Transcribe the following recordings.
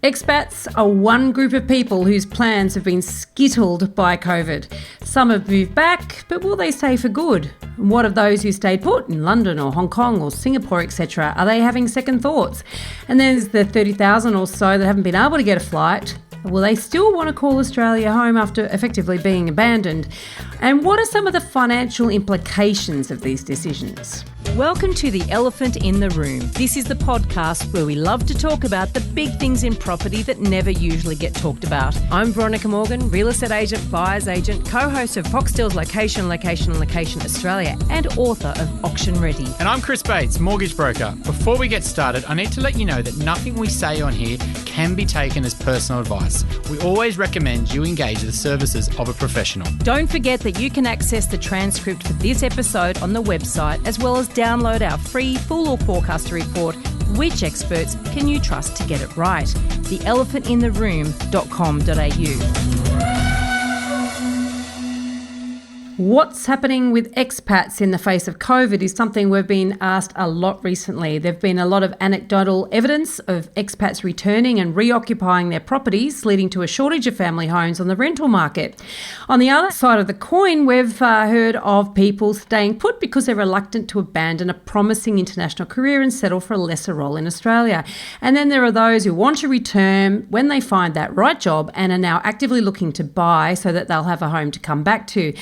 Expats are one group of people whose plans have been skittled by COVID. Some have moved back, but will they stay for good? And what of those who stayed put in London or Hong Kong or Singapore, etc.? Are they having second thoughts? And there's the 30,000 or so that haven't been able to get a flight. Will they still want to call Australia home after effectively being abandoned? And what are some of the financial implications of these decisions? Welcome to The Elephant in the Room. This is the podcast where we love to talk about the big things in property that never usually get talked about. I'm Veronica Morgan, real estate agent, buyer's agent, co-host of Foxtel's Location Australia and author of Auction Ready. And I'm Chris Bates, mortgage broker. Before we get started, I need to let you know that nothing we say on here can be taken as personal advice. We always recommend you engage the services of a professional. Don't forget that you can access the transcript for this episode on the website, as well as download our free full or forecaster report, Which Experts Can You Trust to Get It Right? theelephantintheroom.com.au. What's happening with expats in the face of COVID is something we've been asked a lot recently. There have been a lot of anecdotal evidence of expats returning and reoccupying their properties, leading to a shortage of family homes on the rental market. On the other side of the coin, we've heard of people staying put because they're reluctant to abandon a promising international career and settle for a lesser role in Australia. And then there are those who want to return when they find that right job and are now actively looking to buy so that they'll have a home to come back to.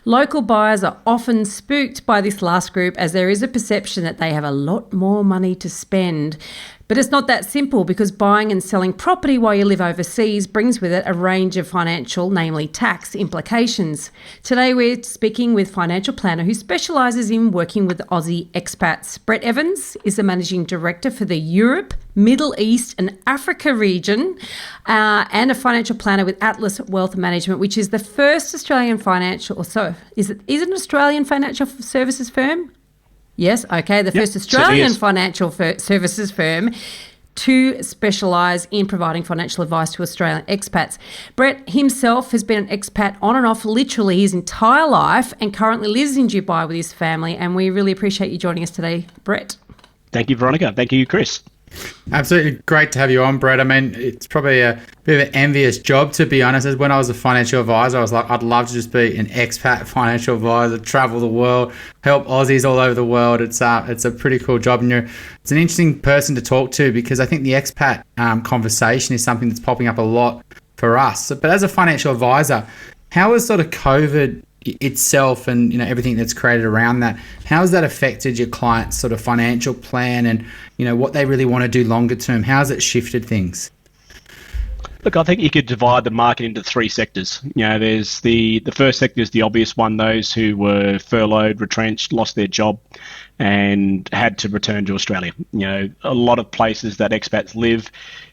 Local buyers are often spooked by this last group, as there is a perception that they have a lot more money to spend. But it's not that simple, because buying and selling property while you live overseas brings with it a range of financial, namely tax, implications. Today we're speaking with a financial planner who specialises in working with Aussie expats. Brett Evans is the Managing Director for the Europe, Middle East and Africa region, and a financial planner with Atlas Wealth Management, which is the first Australian financial, is it an Australian financial services firm? Yes, okay, the first Australian financial services firm to specialise in providing financial advice to Australian expats. Brett himself has been an expat on and off literally his entire life and currently lives in Dubai with his family, and we really appreciate you joining us today, Brett. Thank you, Veronica. Thank you, Chris. Absolutely great to have you on, Brett. I mean, it's probably a bit of an envious job, to be honest. When I was a financial advisor, I was like, I'd love to just be an expat financial advisor, travel the world, help Aussies all over the world. It's a pretty cool job, and it's an interesting person to talk to, because I think the expat conversation is something that's popping up a lot for us. But as a financial advisor, how has sort of COVID itself and everything that's created around that, how has that affected your clients' sort of financial plan and what they really want to do longer term? How has it shifted things? Look, I think you could divide the market into three sectors. There's the first sector is the obvious one, those who were furloughed, retrenched, lost their job and had to return to Australia. A lot of places that expats live,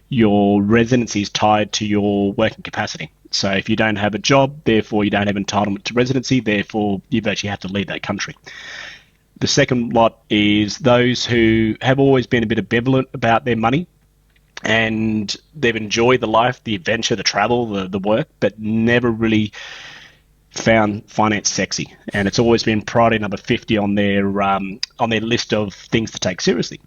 your residency is tied to your working capacity. So if you don't have a job, therefore you don't have entitlement to residency, therefore you virtually have to leave that country. The second lot is those who have always been a bit ambivalent about their money, and they've enjoyed the life, the adventure, the travel, the work, but never really found finance sexy. And it's always been priority number 50 on their list of things to take seriously.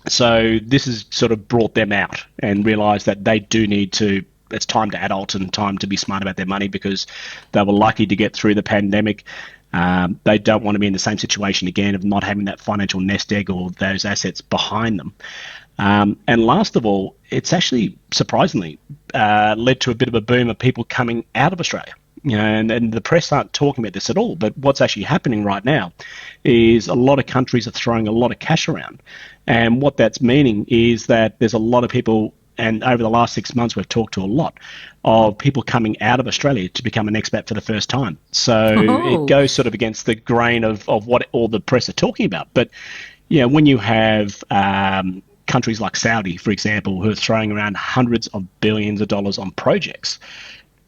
So this has sort of brought them out and realised that they do need to, it's time to adult and time to be smart about their money, because they were lucky to get through the pandemic. They don't want to be in the same situation again of not having that financial nest egg or those assets behind them. And last of all, it's actually surprisingly led to a bit of a boom of people coming out of Australia. And the press aren't talking about this at all, but what's actually happening right now is a lot of countries are throwing a lot of cash around. And what that's meaning is that there's a lot of people, and over the last 6 months we've talked to a lot of people coming out of Australia to become an expat for the first time. So it goes sort of against the grain of what all the press are talking about. But when you have countries like Saudi, for example, who are throwing around hundreds of billions of dollars on projects,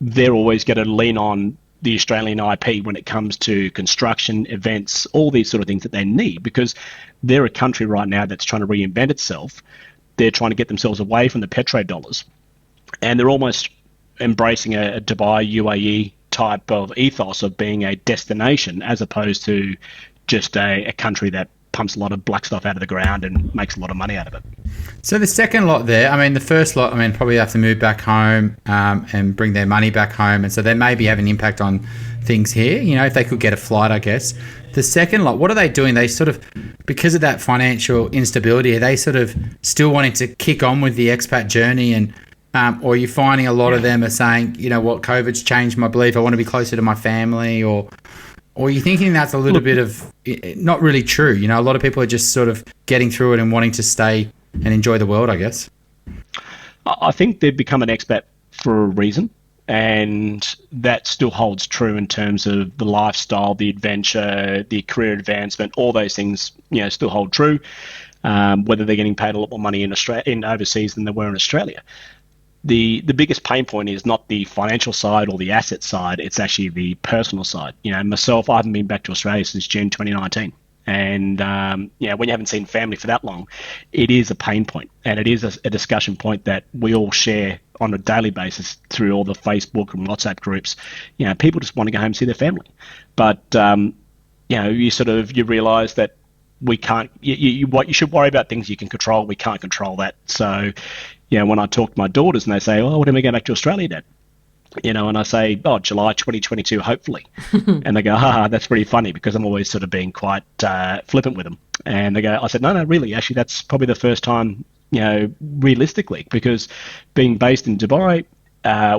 they're always going to lean on the Australian IP when it comes to construction, events, all these sort of things that they need, because they're a country right now that's trying to reinvent itself. They're trying to get themselves away from the petrodollars, and they're almost embracing a Dubai, UAE type of ethos of being a destination as opposed to just a country that pumps a lot of black stuff out of the ground and makes a lot of money out of it. So the second lot there, I mean, the first lot, I mean, probably have to move back home and bring their money back home. And so they maybe have an impact on things here, you know, if they could get a flight, I guess. The second lot, what are they doing? They sort of, because of that financial instability, are they sort of still wanting to kick on with the expat journey? And or are you finding a lot of them are saying, you know what, COVID's changed my belief, I want to be closer to my family, or are you thinking that's a little bit of not really true? You know, a lot of people are just sort of getting through it and wanting to stay and enjoy the world, I guess. I think they've become an expat for a reason, and that still holds true in terms of the lifestyle, the adventure, the career advancement. All those things, you know, still hold true. Whether they're getting paid a lot more money in overseas than they were in Australia. The biggest pain point is not the financial side or the asset side, it's actually the personal side. You know, myself, I haven't been back to Australia since June 2019. And, you know, when you haven't seen family for that long, it is a pain point. And it is a discussion point that we all share on a daily basis through all the Facebook and WhatsApp groups. You know, people just want to go home and see their family. But, you know, you realise that we can't, you should worry about things you can control. We can't control that. So, you know, when I talk to my daughters and they say, oh, when are we going back to Australia, Dad? You know, and I say, oh, July 2022, hopefully. And they go, that's pretty funny, because I'm always sort of being quite flippant with them. And they go, I said, no, really, actually, that's probably the first time, you know, realistically, because being based in Dubai,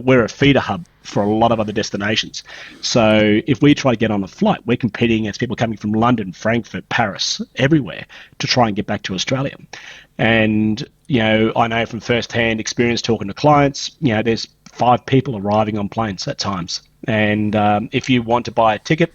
we're a feeder hub for a lot of other destinations. So if we try to get on a flight, we're competing against people coming from London, Frankfurt, Paris, everywhere to try and get back to Australia. And, you know, I know from first-hand experience talking to clients, you know, there's 5 people arriving on planes at times. And if you want to buy a ticket,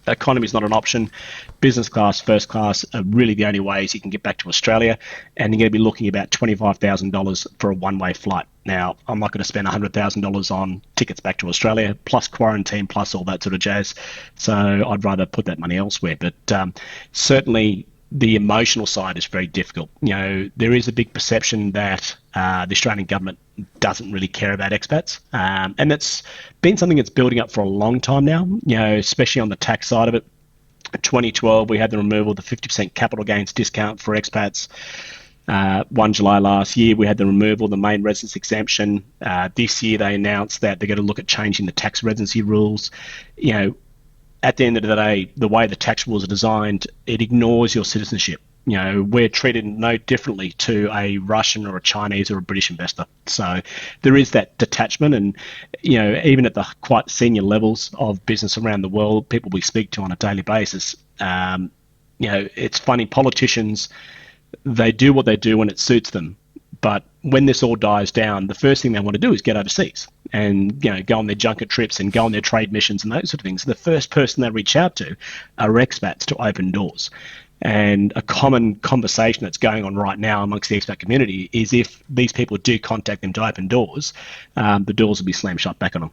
economy is not an option. Business class, first class are really the only ways you can get back to Australia. And you're going to be looking about $25,000 for a one-way flight. Now, I'm not going to spend $100,000 on tickets back to Australia, plus quarantine, plus all that sort of jazz. So I'd rather put that money elsewhere. But certainly the emotional side is very difficult. You know, there is a big perception that the Australian government doesn't really care about expats. And that's been something that's building up for a long time now, you know, especially on the tax side of it. In 2012, we had the removal of the 50% capital gains discount for expats. 1 July last year, we had the removal of the main residence exemption. This year, they announced that they're going to look at changing the tax residency rules. You know, at the end of the day, the way the tax rules are designed, it ignores your citizenship. You know, we're treated no differently to a Russian or a Chinese or a British investor. So there is that detachment. And, you know, even at the quite senior levels of business around the world, people we speak to on a daily basis, you know, it's funny, politicians, they do what they do when it suits them. But when this all dies down, the first thing they want to do is get overseas and, you know, go on their junket trips and go on their trade missions and those sort of things. The first person they reach out to are expats to open doors. And a common conversation that's going on right now amongst the expat community is if these people do contact them to open doors, the doors will be slammed shut back on them.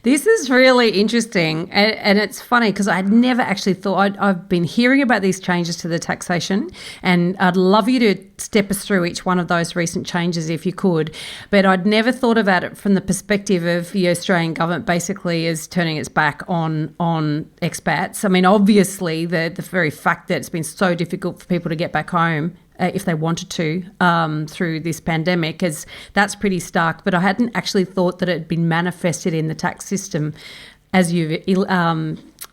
This is really interesting. And it's funny because I had never actually thought, I've been hearing about these changes to the taxation, and I'd love you to step us through each one of those recent changes if you could. But I'd never thought about it from the perspective of the Australian government basically is turning its back on expats. I mean, obviously, the very fact that it's been so difficult for people to get back home if they wanted to through this pandemic, that's pretty stark. But I hadn't actually thought that it had been manifested in the tax system, as you've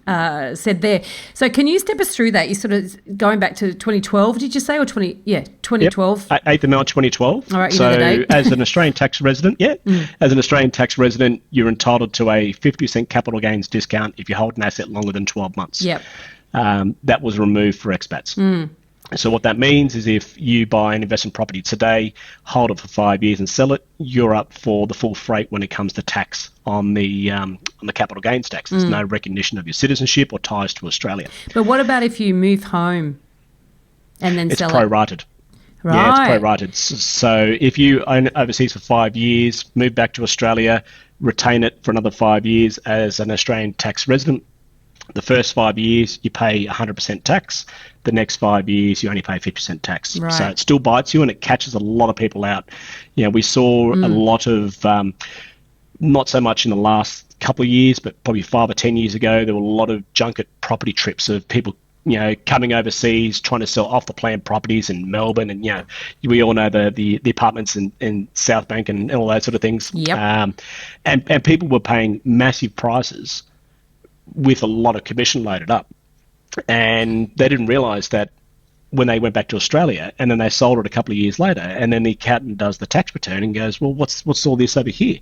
said there. So can you step us through that? You sort of going back to 2012, did you say, or 2012? Yep. 8th of March 2012. All right, you so know the date. As an Australian tax resident, as an Australian tax resident, you're entitled to a 50% capital gains discount if you hold an asset longer than 12 months. Yep. That was removed for expats. So what that means is if you buy an investment property today, hold it for 5 years and sell it, you're up for the full freight when it comes to tax on the capital gains tax. There's no recognition of your citizenship or ties to Australia. But what about if you move home and then sell it? It's prorated. Right. Yeah, it's prorated. So if you own it overseas for 5 years, move back to Australia, retain it for another 5 years as an Australian tax resident, the first 5 years you pay 100% tax. The next 5 years you only pay 50% tax. Right. So it still bites you and it catches a lot of people out. You know, we saw a lot of, not so much in the last couple of years, but probably 5 or 10 years ago, there were a lot of junket property trips of people, coming overseas, trying to sell off the plan properties in Melbourne, and we all know the apartments in South Bank and all those sort of things. Yep. And people were paying massive prices with a lot of commission loaded up, and they didn't realise that when they went back to Australia, and then they sold it a couple of years later, and then the accountant does the tax return and goes, well, what's all this over here?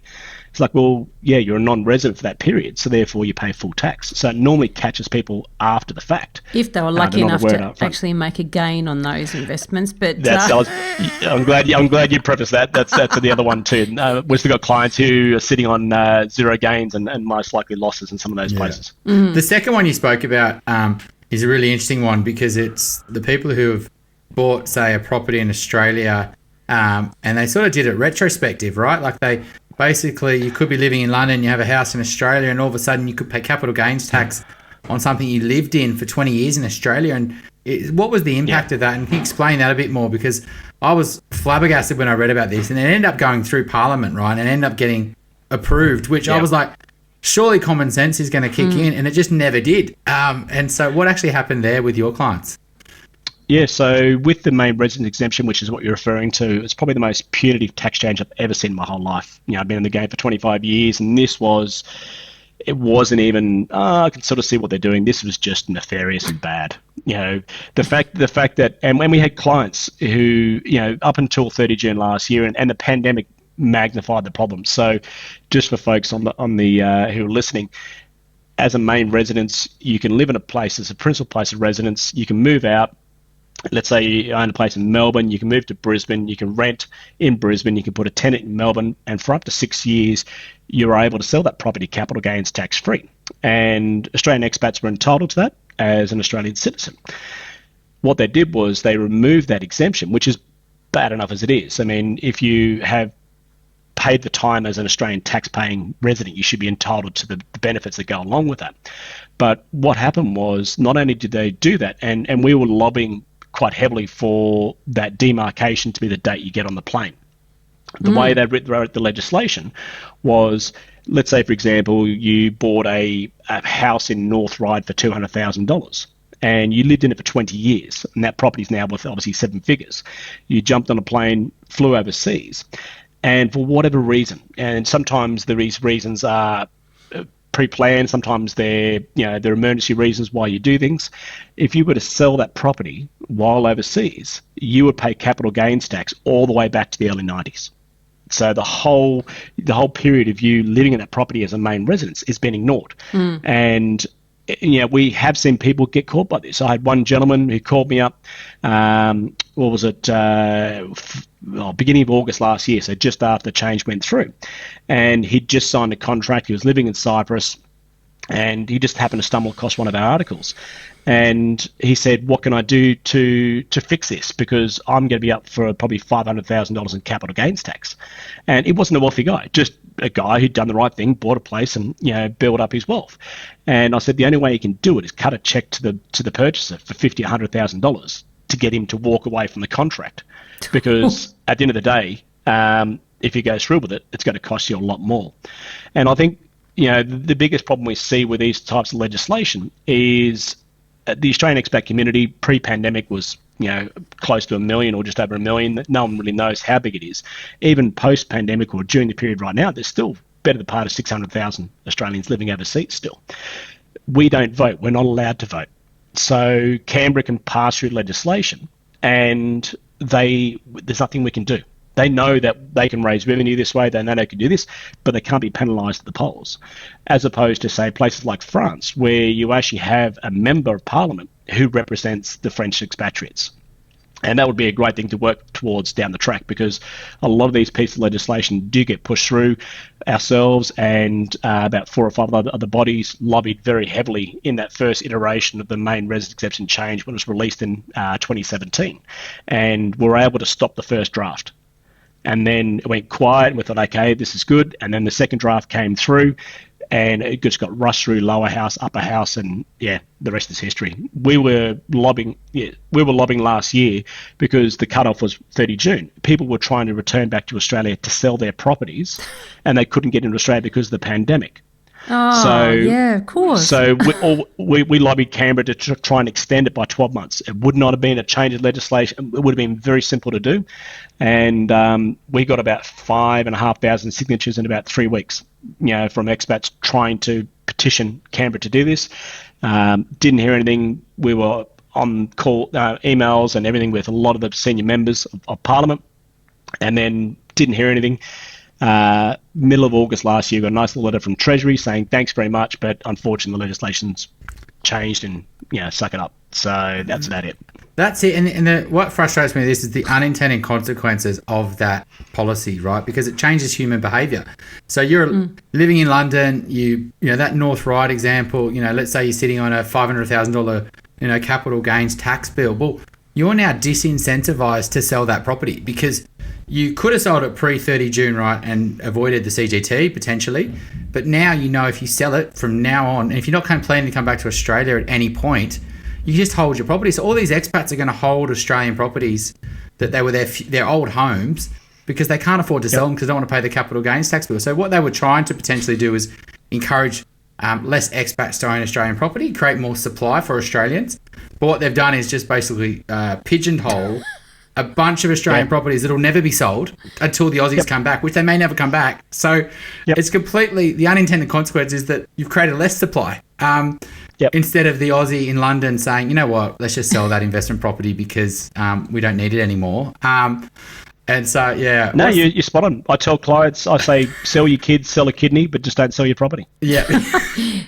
It's like, well, yeah, you're a non-resident for that period, so therefore you pay full tax. So it normally catches people after the fact. If they were lucky enough to actually make a gain on those investments. But I'm glad you prefaced that. That's the other one too. We've still got clients who are sitting on zero gains and most likely losses in some of those places. Mm-hmm. The second one you spoke about is a really interesting one, because it's the people who have bought, say, a property in Australia, and they sort of did it retrospective, right? Like they basically, you could be living in London, you have a house in Australia, and all of a sudden you could pay capital gains tax on something you lived in for 20 years in Australia. And what was the impact of that? And can you explain that a bit more? Because I was flabbergasted when I read about this, and it ended up going through Parliament, right? And ended up getting approved, which I was like, surely common sense is going to kick in, and it just never did. And so what actually happened there with your clients? Yeah, so with the main resident exemption, which is what you're referring to, it's probably the most punitive tax change I've ever seen in my whole life. I've been in the game for 25 years, and it wasn't even, I can sort of see what they're doing. This was just nefarious and bad. The fact that, and when we had clients who, up until 30 June last year, and the pandemic magnified the problem. So just for folks on the who are listening, as a main residence, you can live in a place as a principal place of residence. You can move out. Let's say you own a place in Melbourne, you can move to Brisbane, you can rent in Brisbane, you can put a tenant in Melbourne, and for up to 6 years, you're able to sell that property capital gains tax free. And Australian expats were entitled to that as an Australian citizen. What they did was they removed that exemption, which is bad enough as it is. I mean, if you have paid the time as an Australian tax-paying resident, you should be entitled to the benefits that go along with that. But what happened was, not only did they do that, and we were lobbying quite heavily for that demarcation to be the date you get on the plane. The way they wrote the legislation was, let's say, for example, you bought a house in North Ryde for $200,000. And you lived in it for 20 years, and that property is now worth obviously 7 figures. You jumped on a plane, flew overseas, and for whatever reason, and sometimes these reasons are pre-planned, sometimes they're emergency reasons why you do things. If you were to sell that property while overseas, you would pay capital gains tax all the way back to the early 90s. So the whole period of you living in that property as a main residence is being ignored. And we have seen people get caught by this. I had one gentleman who called me up, beginning of August last year, so just after the change went through. And he'd just signed a contract. He was living in Cyprus, and he just happened to stumble across one of our articles. And he said, what can I do to fix this? Because I'm going to be up for probably $500,000 in capital gains tax. And it wasn't a wealthy guy, just a guy who'd done the right thing, bought a place and, built up his wealth. And I said, the only way you can do it is cut a check to the purchaser for $50,000 or $100,000 to get him to walk away from the contract. Because at the end of the day, if he goes through with it, it's going to cost you a lot more. And I think, the biggest problem we see with these types of legislation is the Australian expat community pre-pandemic was, close to 1 million or just over 1 million. No one really knows how big it is. Even post-pandemic or during the period right now, there's still better than part of 600,000 Australians living overseas still. We don't vote. We're not allowed to vote. So Canberra can pass through legislation, and there's nothing we can do. They know that they can raise revenue this way, they know they can do this, but they can't be penalised at the polls. As opposed to, say, places like France, where you actually have a member of parliament who represents the French expatriates. And that would be a great thing to work towards down the track, because a lot of these pieces of legislation do get pushed through. Ourselves and about 4 or 5 other bodies lobbied very heavily in that first iteration of the main resident exemption change when it was released in 2017. And were able to stop the first draft. And then it went quiet, and we thought, okay, this is good. And then the second draft came through, and it just got rushed through lower house, upper house, and the rest is history. We were lobbying last year because the cutoff was 30 June. People were trying to return back to Australia to sell their properties, and they couldn't get into Australia because of the pandemic. Yeah, of course. So we lobbied Canberra to try and extend it by 12 months. It would not have been a change of legislation. It would have been very simple to do. And we got about 5,500 signatures in about 3 weeks, from expats trying to petition Canberra to do this. Didn't hear anything. We were on call, emails and everything with a lot of the senior members of Parliament, and then didn't hear anything. Middle of August last year, got a nice little letter from Treasury saying thanks very much, but unfortunately the legislation's changed and suck it up. So that's about it. That's it. And what frustrates me with this is the unintended consequences of that policy, right? Because it changes human behaviour. So you're living in London, you know that North Ryde example, let's say you're sitting on a $500,000 capital gains tax bill. Well, you're now disincentivized to sell that property because you could have sold it pre-30 June, right, and avoided the CGT potentially. But now if you sell it from now on, and if you're not planning to come back to Australia at any point, you just hold your property. So all these expats are going to hold Australian properties that they were their old homes because they can't afford to sell them because they don't want to pay the capital gains tax bill. So what they were trying to potentially do is encourage less expats to own Australian property, create more supply for Australians. But what they've done is just basically pigeonhole a bunch of Australian properties that will never be sold until the Aussies come back, which they may never come back. So it's completely, the unintended consequence is that you've created less supply. Instead of the Aussie in London saying, you know what, let's just sell that investment property because we don't need it anymore. And so, No, you're spot on. I tell clients, I say, sell your kids, sell a kidney, but just don't sell your property. Yeah.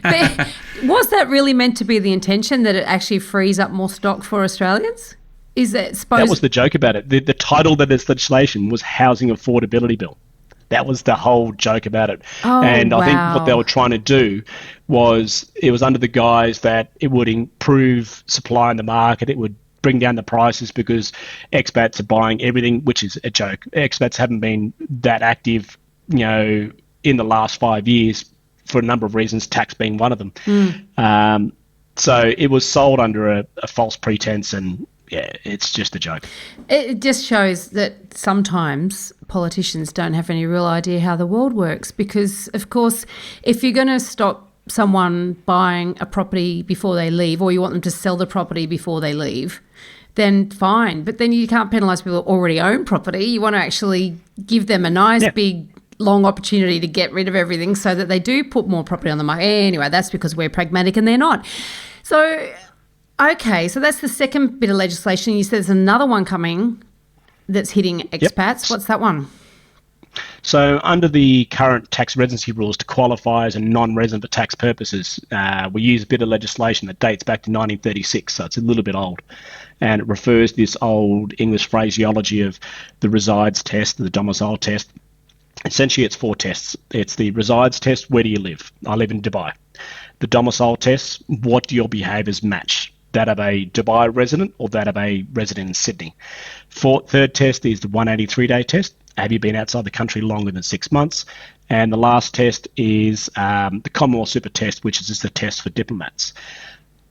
But was that really meant to be the intention, that it actually frees up more stock for Australians? Is it supposed? That was the joke about it. The title of this legislation was Housing Affordability Bill. That was the whole joke about it. I think what they were trying to do was, it was under the guise that it would improve supply in the market, it would bring down the prices because expats are buying everything, which is a joke. Expats haven't been that active, in the last 5 years for a number of reasons, tax being one of them. So it was sold under a false pretense, and it's just a joke. It just shows that sometimes politicians don't have any real idea how the world works because, of course, if you're going to stop someone buying a property before they leave, or you want them to sell the property before they leave, then fine. But then you can't penalise people who already own property. You want to actually give them a nice big long opportunity to get rid of everything so that they do put more property on the market. Anyway, that's because we're pragmatic and they're not. So, okay, so that's the second bit of legislation. You said there's another one coming that's hitting expats. What's that one? So under the current tax residency rules, to qualify as a non-resident for tax purposes, we use a bit of legislation that dates back to 1936, so it's a little bit old. And it refers to this old English phraseology of the resides test, the domicile test. Essentially, it's 4 tests. It's the resides test, where do you live? I live in Dubai. The domicile test, what do your behaviours match? That of a Dubai resident or that of a resident in Sydney. Third test is the 183-day test. Have you been outside the country longer than 6 months? And the last test is the Commonwealth Super Test, which is just a test for diplomats.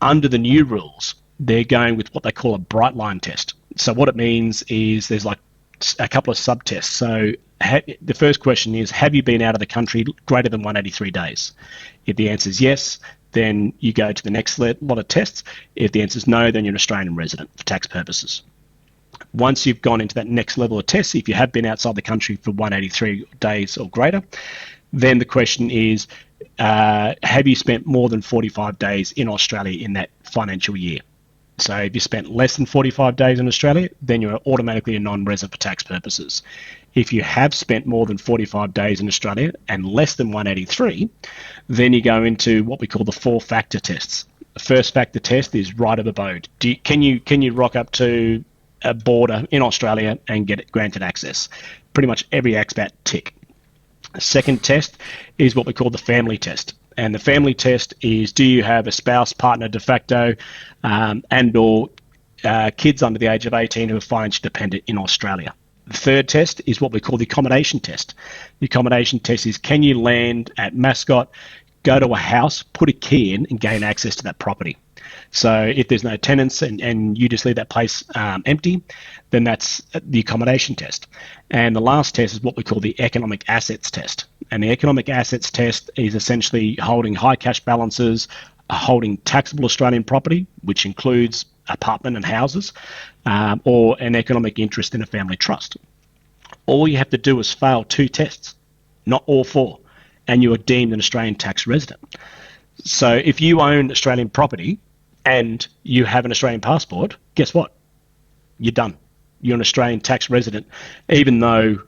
Under the new rules, they're going with what they call a bright line test. So what it means is there's like a couple of sub-tests. So the first question is, have you been out of the country greater than 183 days? If the answer is yes, then you go to the next lot of tests. If the answer is no, then you're an Australian resident for tax purposes. Once you've gone into that next level of tests, if you have been outside the country for 183 days or greater, then the question is, have you spent more than 45 days in Australia in that financial year? So if you spent less than 45 days in Australia, then you're automatically a non-resident for tax purposes. If you have spent more than 45 days in Australia and less than 183, then you go into what we call the 4-factor tests. The first factor test is right of abode. Can you rock up to a border in Australia and get granted access? Pretty much every expat tick. The second test is what we call the family test. And the family test is, do you have a spouse, partner, de facto, and or kids under the age of 18 who are financially dependent in Australia? The third test is what we call the accommodation test. The accommodation test is, can you land at Mascot, go to a house, put a key in and gain access to that property? So if there's no tenants and you just leave that place empty, then that's the accommodation test. And the last test is what we call the economic assets test. And the economic assets test is essentially holding high cash balances, holding taxable Australian property, which includes apartment and houses, or an economic interest in a family trust. All you have to do is fail 2 tests, not all 4, and you are deemed an Australian tax resident. So if you own Australian property and you have an Australian passport, guess what? You're done. You're an Australian tax resident, even though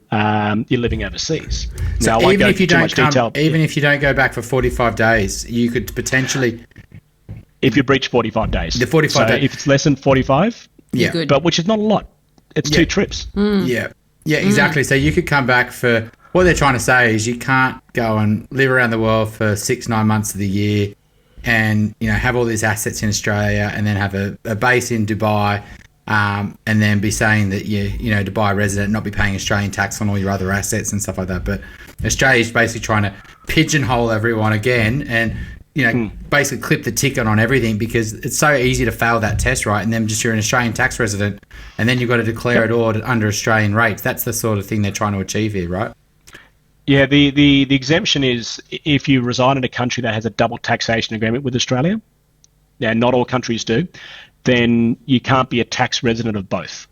you're living overseas. So now, even if you don't even if you don't go back for 45 days, you could potentially, if you breach 45 days. The 45 days. If it's less than 45, yeah, good. But which is not a lot. It's 2 trips. Yeah, exactly. So you could come back for, what they're trying to say is you can't go and live around the world for 6-9 months of the year and, you know, have all these assets in Australia and then have a base in Dubai, and then be saying that you know, Dubai resident, not be paying Australian tax on all your other assets and stuff like that. But Australia's basically trying to pigeonhole everyone again and, you know, basically clip the ticket on everything, because it's so easy to fail that test, right? And then just you're an Australian tax resident and then you've got to declare it all under Australian rates. That's the sort of thing they're trying to achieve here, right? Yeah, the exemption is if you reside in a country that has a double taxation agreement with Australia. Now, not all countries do. Then you can't be a tax resident of both.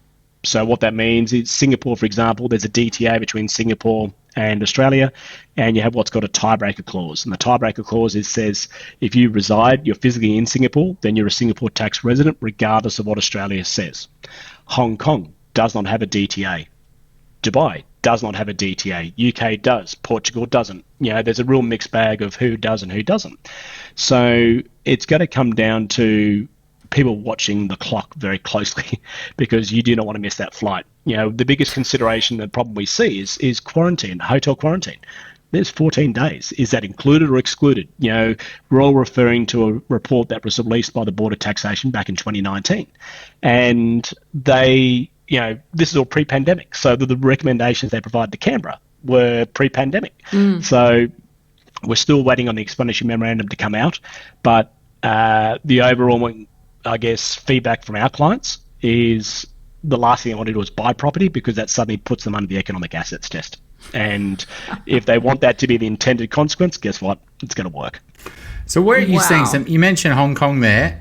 So what that means is Singapore, for example, there's a DTA between Singapore and Australia, and you have what's called a tiebreaker clause. And the tiebreaker clause says if you reside, you're physically in Singapore, then you're a Singapore tax resident, regardless of what Australia says. Hong Kong does not have a DTA. Dubai does not have a DTA. UK does. Portugal doesn't. You know, there's a real mixed bag of who does and who doesn't. So it's going to come down to people watching the clock very closely, because you do not want to miss that flight. You know, the biggest consideration that problem we see is quarantine, hotel quarantine. There's 14 days. Is that included or excluded? You know, we're all referring to a report that was released by the Board of Taxation back in 2019. And they, you know, this is all pre-pandemic. So the recommendations they provided to Canberra were pre-pandemic. So we're still waiting on the explanatory memorandum to come out. But the overall, I guess, feedback from our clients is the last thing they want to do is buy property, because that suddenly puts them under the economic assets test. And if they want that to be the intended consequence, guess what? It's going to work. So where are you seeing some? You mentioned Hong Kong there.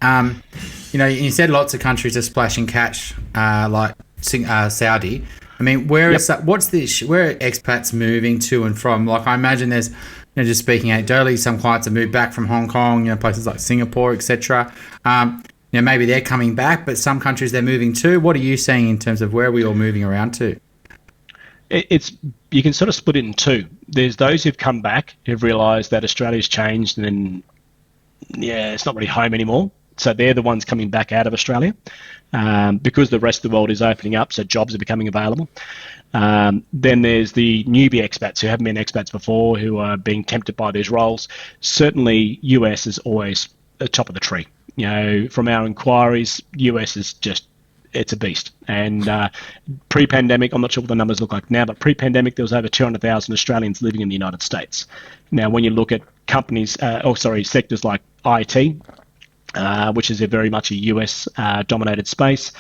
You know, you said lots of countries are splashing cash, like Saudi. I mean, where is that? What's this? Where are expats moving to and from? Like, I imagine there's, you know, just speaking anecdotally, some clients have moved back from Hong Kong. You know, places like Singapore, etc. You know, maybe they're coming back, but some countries they're moving to. What are you seeing in terms of where are we all moving around to? It's, you can sort of split it in 2. There's those who've come back, who've realised that Australia's changed, and then, yeah, it's not really home anymore. So they're the ones coming back out of Australia, because the rest of the world is opening up, so jobs are becoming available. Then there's the newbie expats who haven't been expats before, who are being tempted by these roles. Certainly, US is always the top of the tree. You know, from our inquiries, US is just, it's a beast. And pre-pandemic, I'm not sure what the numbers look like now, but pre-pandemic, there was over 200,000 Australians living in the United States. Now, when you look at companies, sectors like IT, which is very much a US dominated space,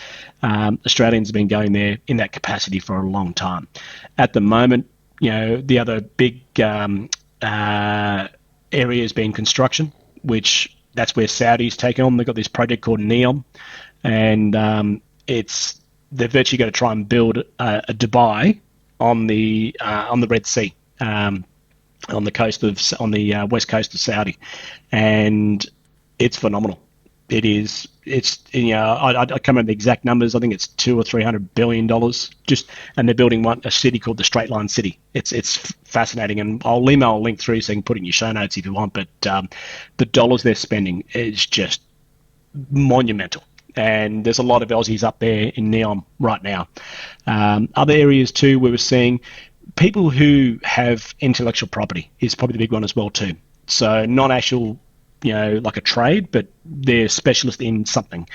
Australians have been going there in that capacity for a long time. At the moment, you know, the other big area has been construction, which that's where Saudi's taken on. They've got this project called NEOM, and they're virtually going to try and build a Dubai on the Red Sea, on the west coast of Saudi, and it's phenomenal. It's you know, I can't remember the exact numbers. I think it's $200 or $300 billion just, and they're building a city called the Straight Line City. It's fascinating, and I'll email a link through so you can put it in your show notes if you want. But the dollars they're spending is just monumental, and there's a lot of Aussies up there in NEOM right now. Other areas too, where we're seeing people who have intellectual property is probably the big one as well too. So not actual, you know, like a trade, but they're specialist in something,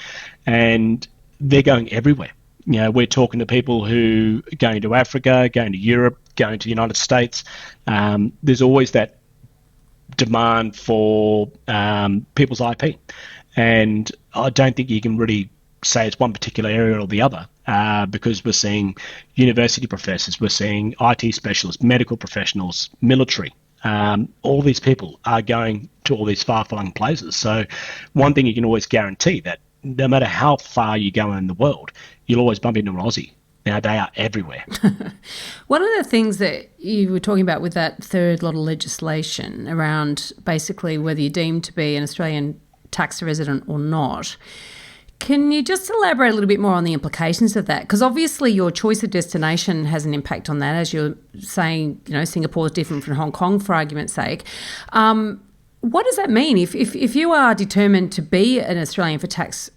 and they're going everywhere. You know, we're talking to people who are going to Africa, going to Europe, going to the United States. There's always that demand for people's IP, And I don't think you can really say it's one particular area or the other, because we're seeing university professors, we're seeing IT specialists, medical professionals, military. All these people are going to all these far-flung places. So one thing you can always guarantee, that no matter how far you go in the world, you'll always bump into an Aussie. Now, they are everywhere. One of the things that you were talking about with that third lot of legislation around basically whether you're deemed to be an Australian tax resident or not, can you just elaborate a little bit more on the implications of that? Because obviously your choice of destination has an impact on that. As you're saying, Singapore is different from Hong Kong, for argument's sake. What does that mean? If you are determined to be an Australian for tax,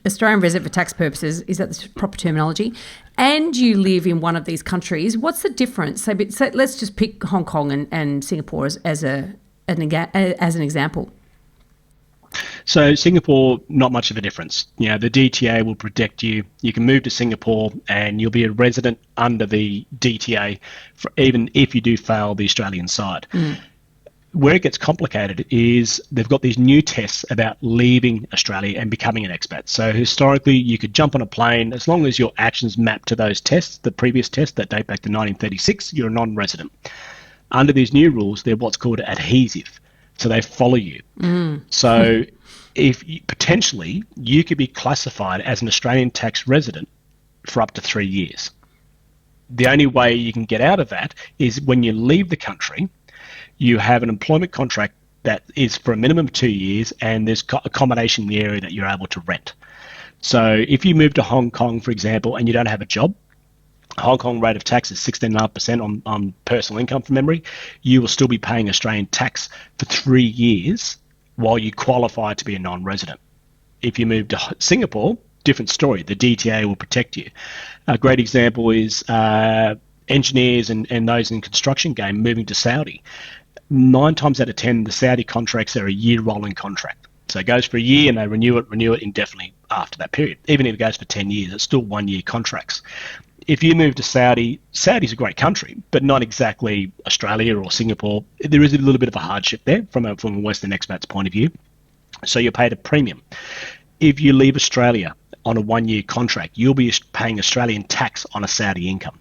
Australian resident for tax purposes, is that the proper terminology, and you live in one of these countries, what's the difference? So let's just pick Hong Kong and Singapore as an example. So Singapore, not much of a difference. The DTA will protect you. You can move to Singapore and you'll be a resident under the DTA, even if you do fail the Australian side. Where it gets complicated is they've got these new tests about leaving Australia and becoming an expat. So historically, you could jump on a plane as long as your actions map to those tests, the previous tests that date back to 1936, you're a non-resident. Under these new rules, they're what's called adhesive. So they follow you. So potentially you could be classified as an Australian tax resident for up to 3 years. The only way you can get out of that is when you leave the country, you have an employment contract that is for a minimum of 2 years, and there's accommodation in the area that you're able to rent. So if you move to Hong Kong, for example, and you don't have a job, Hong Kong rate of tax is 16.5% on personal income from memory. You will still be paying Australian tax for 3 years while you qualify to be a non-resident. If you move to Singapore, different story. The DTA will protect you. A great example is engineers and those in construction game moving to Saudi. 9 times out of 10, the Saudi contracts are a year rolling contract. So it goes for a year and they renew it indefinitely after that period. Even if it goes for 10 years, it's still 1 year contracts. If you move to Saudi, Saudi's a great country, but not exactly Australia or Singapore. There is a little bit of a hardship there from a Western expat's point of view. So you're paid a premium. If you leave Australia on a 1 year contract, you'll be paying Australian tax on a Saudi income.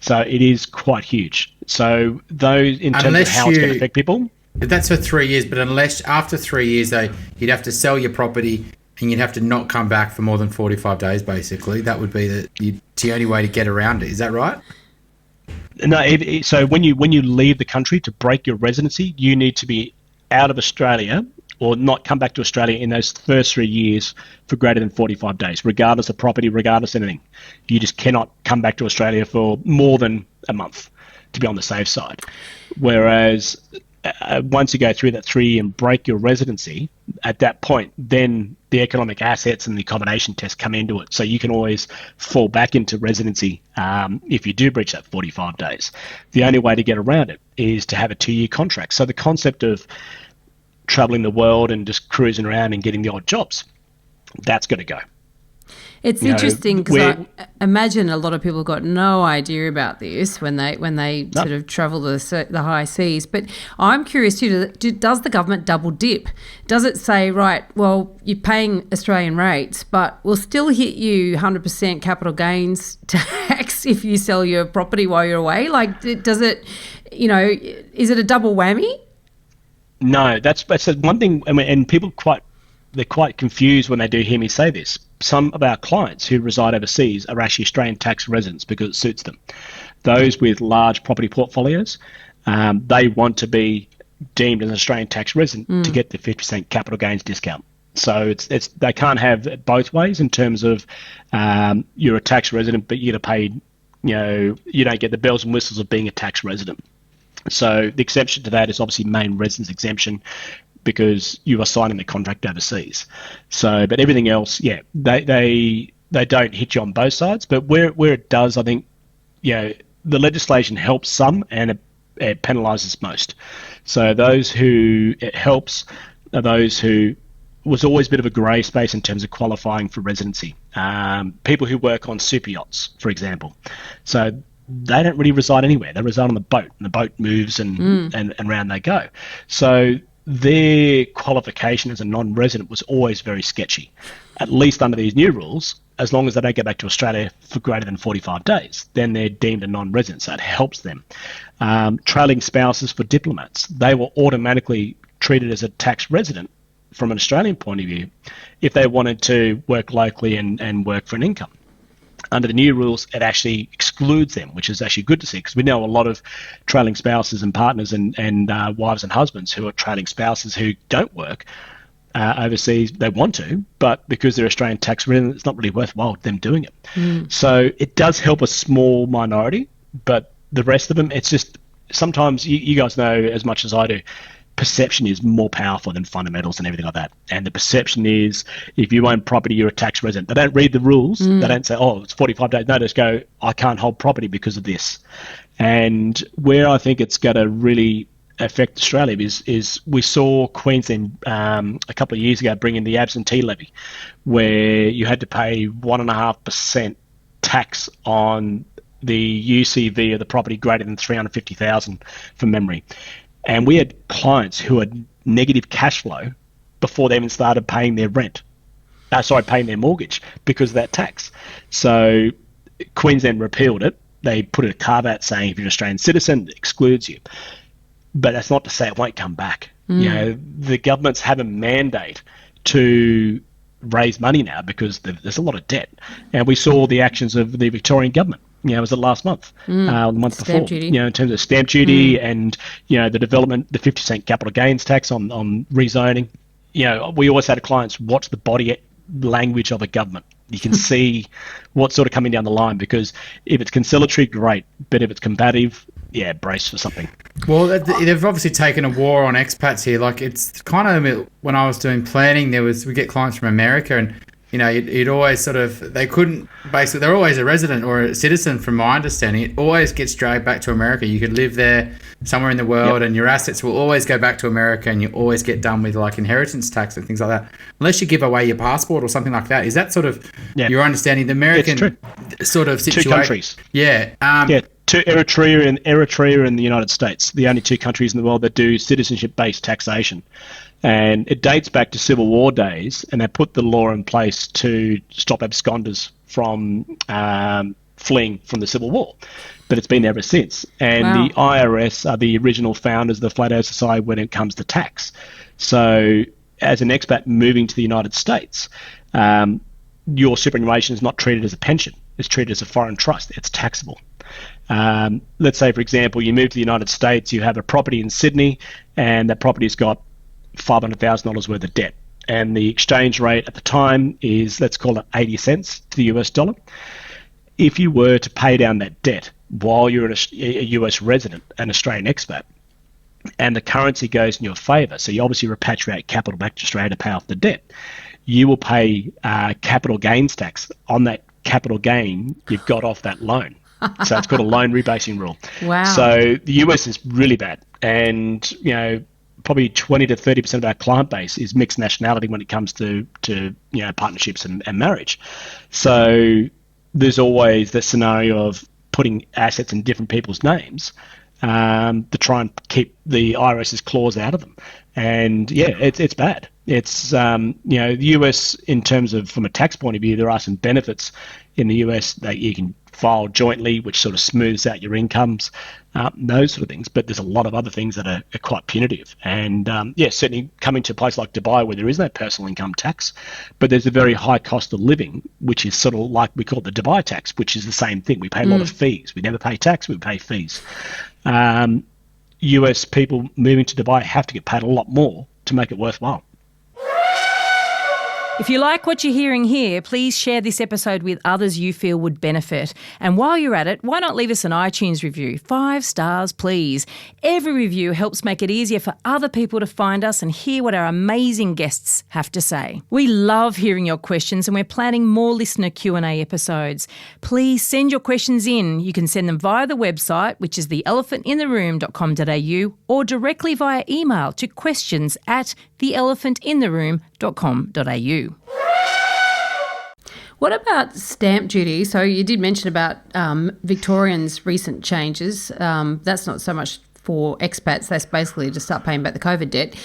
So it is quite huge. So those, in terms of how it's going to affect people. That's for 3 years, but unless after 3 years, though, you'd have to sell your property and you'd have to not come back for more than 45 days, basically. That would be the only way to get around it. Is that right? No, so when you leave the country to break your residency, you need to be out of Australia or not come back to Australia in those first 3 years for greater than 45 days, regardless of property, regardless of anything. You just cannot come back to Australia for more than a month to be on the safe side. Whereas once you go through that 3 year and break your residency, at that point, then the economic assets and the accommodation test come into it. So you can always fall back into residency if you do breach that 45 days. The only way to get around it is to have a 2 year contract. So the concept of traveling the world and just cruising around and getting the odd jobs, that's going to go. It's interesting because I imagine a lot of people got no idea about this when they sort of travel the high seas. But I'm curious too, does the government double dip? Does it say, right, well, you're paying Australian rates, but we'll still hit you 100% capital gains tax if you sell your property while you're away? Like, does it, is it a double whammy? No, that's one thing, and people they're quite confused when they do hear me say this. Some of our clients who reside overseas are actually Australian tax residents because it suits them. Those with large property portfolios, they want to be deemed as an Australian tax resident to get the 50% capital gains discount. So it's they can't have it both ways in terms of you're a tax resident, but you're paid, you don't get the bells and whistles of being a tax resident. So the exception to that is obviously main residence exemption, because you are signing the contract overseas. So, but everything else, they don't hit you on both sides. But where it does, I think, the legislation helps some and it penalises most. So those who it helps are those who was always a bit of a grey space in terms of qualifying for residency. People who work on super yachts, for example. So they don't really reside anywhere. They reside on the boat, and the boat moves and around they go. So their qualification as a non-resident was always very sketchy. At least under these new rules, as long as they don't go back to Australia for greater than 45 days, then they're deemed a non-resident, so it helps them. Trailing spouses for diplomats, they were automatically treated as a tax resident from an Australian point of view if they wanted to work locally and work for an income. Under the new rules, it actually excludes them, which is actually good to see, because we know a lot of trailing spouses and partners and wives and husbands who are trailing spouses who don't work overseas. They want to, but because they're Australian tax residents, it's not really worthwhile them doing it. So it does help a small minority, but the rest of them, it's just sometimes you guys know as much as I do, perception is more powerful than fundamentals and everything like that. And the perception is, if you own property, you're a tax resident. They don't read the rules. They don't say, oh, it's 45 days. No, they just go, I can't hold property because of this. And where I think it's going to really affect Australia is we saw Queensland a couple of years ago bring in the absentee levy, where you had to pay 1.5% tax on the UCV of the property greater than 350,000 from memory. And we had clients who had negative cash flow before they even started paying their paying their mortgage because of that tax. So Queensland repealed it. They put a carve-out saying if you're an Australian citizen, it excludes you. But that's not to say it won't come back. You know, the governments have a mandate to raise money now because there's a lot of debt. And we saw the actions of the Victorian government. Was it last month, the month stamp before? Duty. In terms of stamp duty and the development, the 50% capital gains tax on rezoning. We always had clients watch the body language of a government. You can see what's sort of coming down the line, because if it's conciliatory, great, but if it's combative, brace for something. Well, they've obviously taken a war on expats here. Like, it's kind of, when I was doing planning, we get clients from America, and you'd always sort of, they couldn't, basically, they're always a resident or a citizen from my understanding. It always gets dragged back to America. You could live there somewhere in the world and your assets will always go back to America, and you always get done with like inheritance tax and things like that. Unless you give away your passport or something like that. Is that sort of your understanding? The American sort of situation? Two countries. Eritrea and the United States, the only two countries in the world that do citizenship-based taxation. And it dates back to Civil War days, and they put the law in place to stop absconders from fleeing from the Civil War. But it's been there ever since. And the IRS are the original founders of the Flat Earth Society when it comes to tax. So as an expat moving to the United States, your superannuation is not treated as a pension. It's treated as a foreign trust. It's taxable. Let's say, for example, you move to the United States, you have a property in Sydney, and that property's got $500,000 worth of debt. And the exchange rate at the time is, let's call it 80 cents to the US dollar. If you were to pay down that debt while you're a US resident, an Australian expat, and the currency goes in your favour, so you obviously repatriate capital back to Australia to pay off the debt, you will pay capital gains tax on that capital gain you've got off that loan. So it's called a loan rebasing rule. Wow. So the US is really bad. And, probably 20 to 30% of our client base is mixed nationality when it comes to partnerships and marriage. So there's always the scenario of putting assets in different people's names to try and keep the IRS's claws out of them. And it's bad. It's the US, in terms of from a tax point of view, there are some benefits in the US that you can file jointly, which sort of smooths out your incomes, those sort of things. But there's a lot of other things that are quite punitive. And certainly coming to a place like Dubai where there is no personal income tax, but there's a very high cost of living, which is sort of like we call it the Dubai tax, which is the same thing. We pay a lot of fees. We never pay tax, we pay fees. US people moving to Dubai have to get paid a lot more to make it worthwhile. If you like what you're hearing here, please share this episode with others you feel would benefit. And while you're at it, why not leave us an iTunes review? 5 stars, please. Every review helps make it easier for other people to find us and hear what our amazing guests have to say. We love hearing your questions, and we're planning more listener Q&A episodes. Please send your questions in. You can send them via the website, which is theelephantintheroom.com.au, or directly via email to questions@theelephantintheroom.com.au. What about stamp duty? So you did mention about Victorians' recent changes. That's not so much for expats. That's basically to start paying back the COVID debt.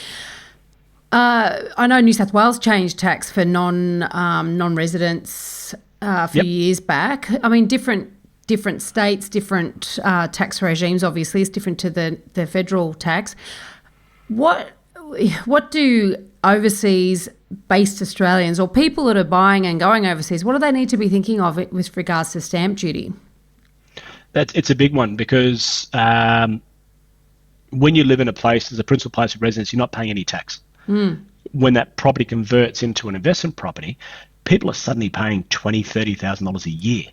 I know New South Wales changed tax for non-residents a few years back. I mean, different states, different tax regimes. Obviously, it's different to the federal tax. What do overseas-based Australians or people that are buying and going overseas, what do they need to be thinking of with regards to stamp duty? It's a big one because when you live in a place as a principal place of residence, you're not paying any tax. When that property converts into an investment property, people are suddenly paying $20,000, $30,000 a year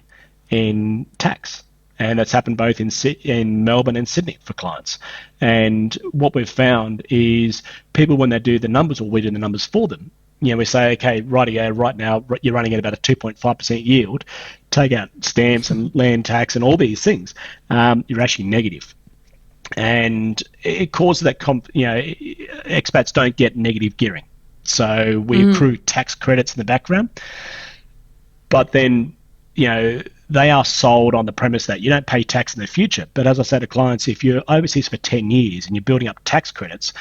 in tax. And that's happened both in Melbourne and Sydney for clients. And what we've found is people, when they do the numbers, or we do the numbers for them, we say, okay, right now you're running at about a 2.5% yield. Take out stamps and land tax and all these things, you're actually negative. And it causes that, expats don't get negative gearing. So we accrue tax credits in the background. But then, they are sold on the premise that you don't pay tax in the future. But as I say to clients, if you're overseas for 10 years and you're building up tax credits,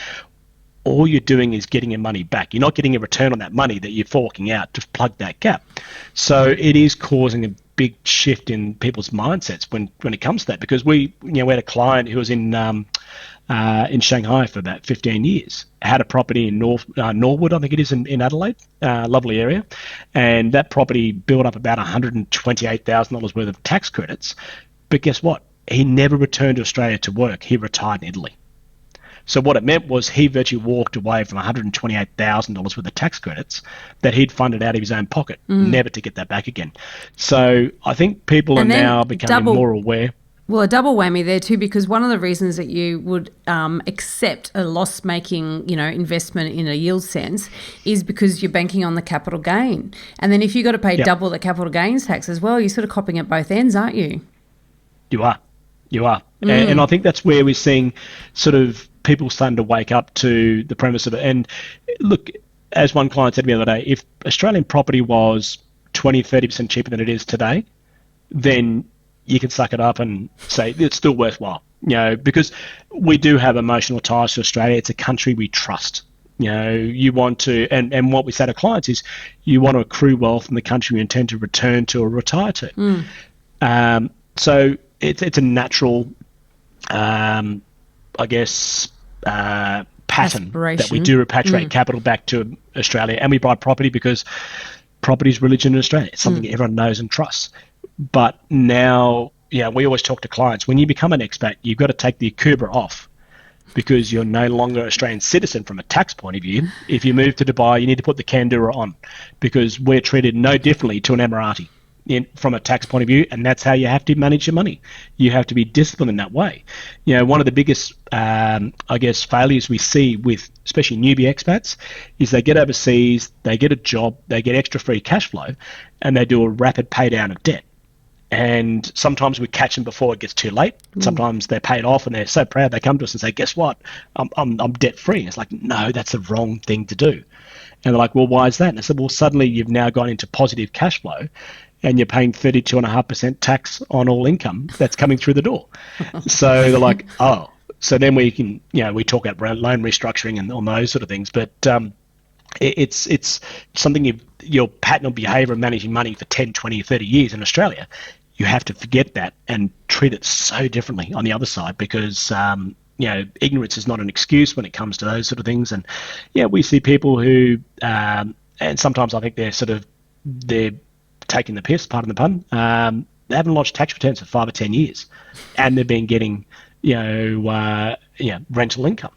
all you're doing is getting your money back. You're not getting a return on that money that you're forking out to plug that gap. So it is causing a big shift in people's mindsets when it comes to that, because we had a client who was in Shanghai for about 15 years, had a property in Norwood, I think it is, in Adelaide, lovely area, and that property built up about $128,000 worth of tax credits. But guess what? He never returned to Australia to work. He retired in Italy. So what it meant was he virtually walked away from $128,000 worth of tax credits that he'd funded out of his own pocket, never to get that back again. So I think people are now becoming more aware. Well, a double whammy there too, because one of the reasons that you would accept a loss-making, investment in a yield sense is because you're banking on the capital gain. And then if you've got to pay double the capital gains tax as well, you're sort of copping at both ends, aren't you? You are. And I think that's where we're seeing sort of people starting to wake up to the premise of it. And look, as one client said to me the other day, if Australian property was 20, 30% cheaper than it is today, then you can suck it up and say it's still worthwhile, because we do have emotional ties to Australia. It's a country we trust. You want to, and what we say to clients is you want to accrue wealth in the country you intend to return to or retire to. So it's a natural, pattern that we do repatriate capital back to Australia, and we buy property because property is religion in Australia. It's something everyone knows and trusts. But now, we always talk to clients, when you become an expat, you've got to take the Akuba off because you're no longer an Australian citizen from a tax point of view. If you move to Dubai, you need to put the Kandura on because we're treated no differently to an Emirati from a tax point of view, and that's how you have to manage your money. You have to be disciplined in that way. One of the biggest, failures we see with especially newbie expats is they get overseas, they get a job, they get extra free cash flow, and they do a rapid pay down of debt. And sometimes we catch them before it gets too late. Sometimes they're paid off and they're so proud they come to us and say, guess what? I'm debt free. It's like, no, that's the wrong thing to do. And they're like, well, why is that? And I said, well, suddenly you've now gone into positive cash flow and you're paying 32.5% tax on all income that's coming through the door. So they're like, oh. So then we can, we talk about loan restructuring and all those sort of things. But it's something your pattern of behaviour of managing money for 10, 20, 30 years in Australia, you have to forget that and treat it so differently on the other side because, ignorance is not an excuse when it comes to those sort of things. And, we see people who, and sometimes I think they're taking the piss, pardon the pun, they haven't lodged tax returns for 5 or 10 years and they've been getting, rental income.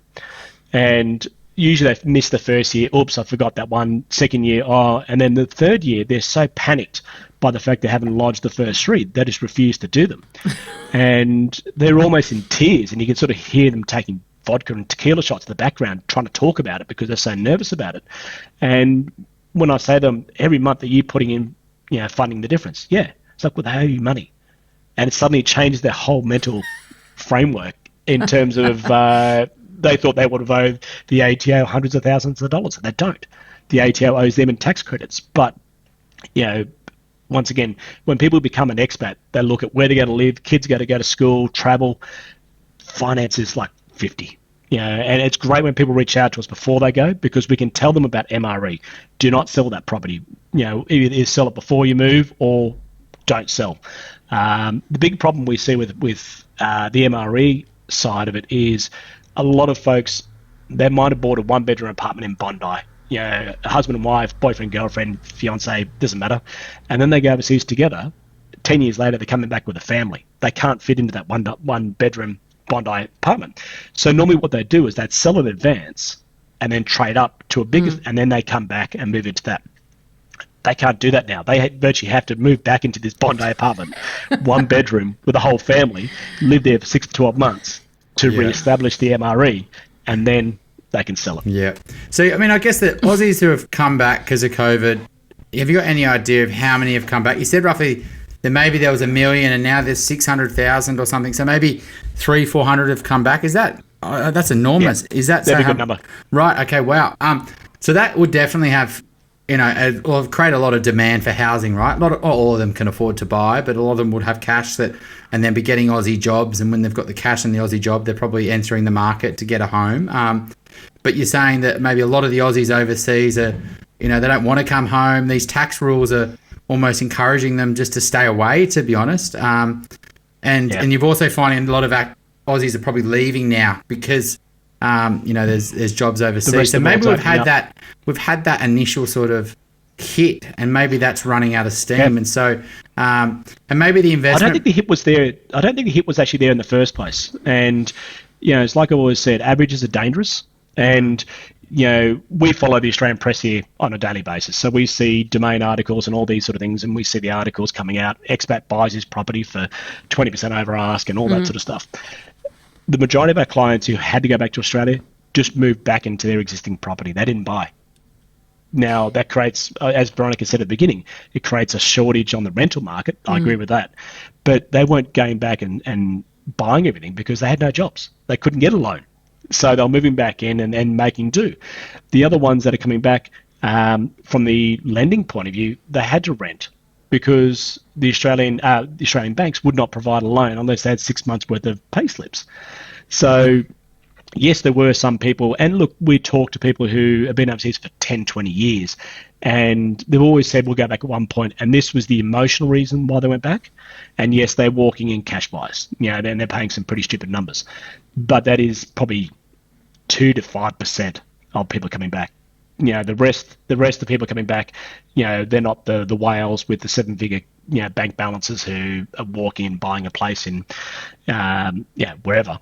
And usually they've missed the first year, oops, I forgot that one, second year, and then the third year, they're so panicked by the fact they haven't lodged the first 3, they just refuse to do them. And they're almost in tears, and you can sort of hear them taking vodka and tequila shots in the background, trying to talk about it because they're so nervous about it. And when I say to them, every month are you putting in, funding the difference? Yeah. It's like, well, they owe you money. And it suddenly changes their whole mental framework in terms of they thought they would have owed the ATO hundreds of thousands of dollars, and they don't. The ATO owes them in tax credits. But, once again, when people become an expat, they look at where they're going to live, kids got to go to school, travel. finance is like 50. And it's great when people reach out to us before they go, because we can tell them about MRE. Do not sell that property. Either sell it before you move or don't sell. The big problem we see with the MRE side of it is a lot of folks, they might have bought a one-bedroom apartment in Bondi. Husband and wife, boyfriend, girlfriend, fiance, doesn't matter. And then they go overseas together. 10 years later, they're coming back with a family. They can't fit into that one-bedroom Bondi apartment. So normally what they do is they'd sell in advance and then trade up to a bigger, and then they come back and move into that. They can't do that now. They virtually have to move back into this Bondi apartment, one bedroom with a whole family, live there for 6 to 12 months to re-establish the MRE, and then they can sell it. Yeah. So, I mean, I guess the Aussies who have come back because of COVID, have you got any idea of how many have come back? You said roughly that maybe there was 1 million and now there's 600,000 or something. So maybe 300-400 have come back. Is that, that's enormous. Yeah, is that that'd be a good number. Right. Okay. Wow. So that would definitely have, create a lot of demand for housing, right? Not all of them can afford to buy, but a lot of them would have cash and then be getting Aussie jobs. And when they've got the cash and the Aussie job, they're probably entering the market to get a home. But you're saying that maybe a lot of the Aussies overseas are, they don't want to come home. These tax rules are almost encouraging them just to stay away, to be honest. And you're also finding a lot of Aussies are probably leaving now because, there's jobs overseas. So maybe we've had that initial sort of hit, and maybe that's running out of steam. Yeah. And so, and maybe the investment. I don't think the hit was there. I don't think the hit was actually there in the first place. And, it's like I always said, averages are dangerous. And, we follow the Australian press here on a daily basis. So we see domain articles and all these sort of things, and we see the articles coming out. Expat buys his property for 20% over ask and all that sort of stuff. The majority of our clients who had to go back to Australia just moved back into their existing property. They didn't buy. Now, that creates, as Veronica said at the beginning, it creates a shortage on the rental market. I agree with that. But they weren't going back and buying everything because they had no jobs. They couldn't get a loan. So they're moving back in and making do. The other ones that are coming back, from the lending point of view, they had to rent because the Australian banks would not provide a loan unless they had 6 months worth of pay slips. So yes, there were some people, and look, we talked to people who have been overseas for 10, 20 years, and they've always said we'll go back at one point, and this was the emotional reason why they went back. And yes, they're walking in cash buys, and they're paying some pretty stupid numbers, but that is probably 2 to 5% of people coming back. The rest of people coming back, they're not the whales with the 7-figure bank balances who are walking and buying a place in wherever.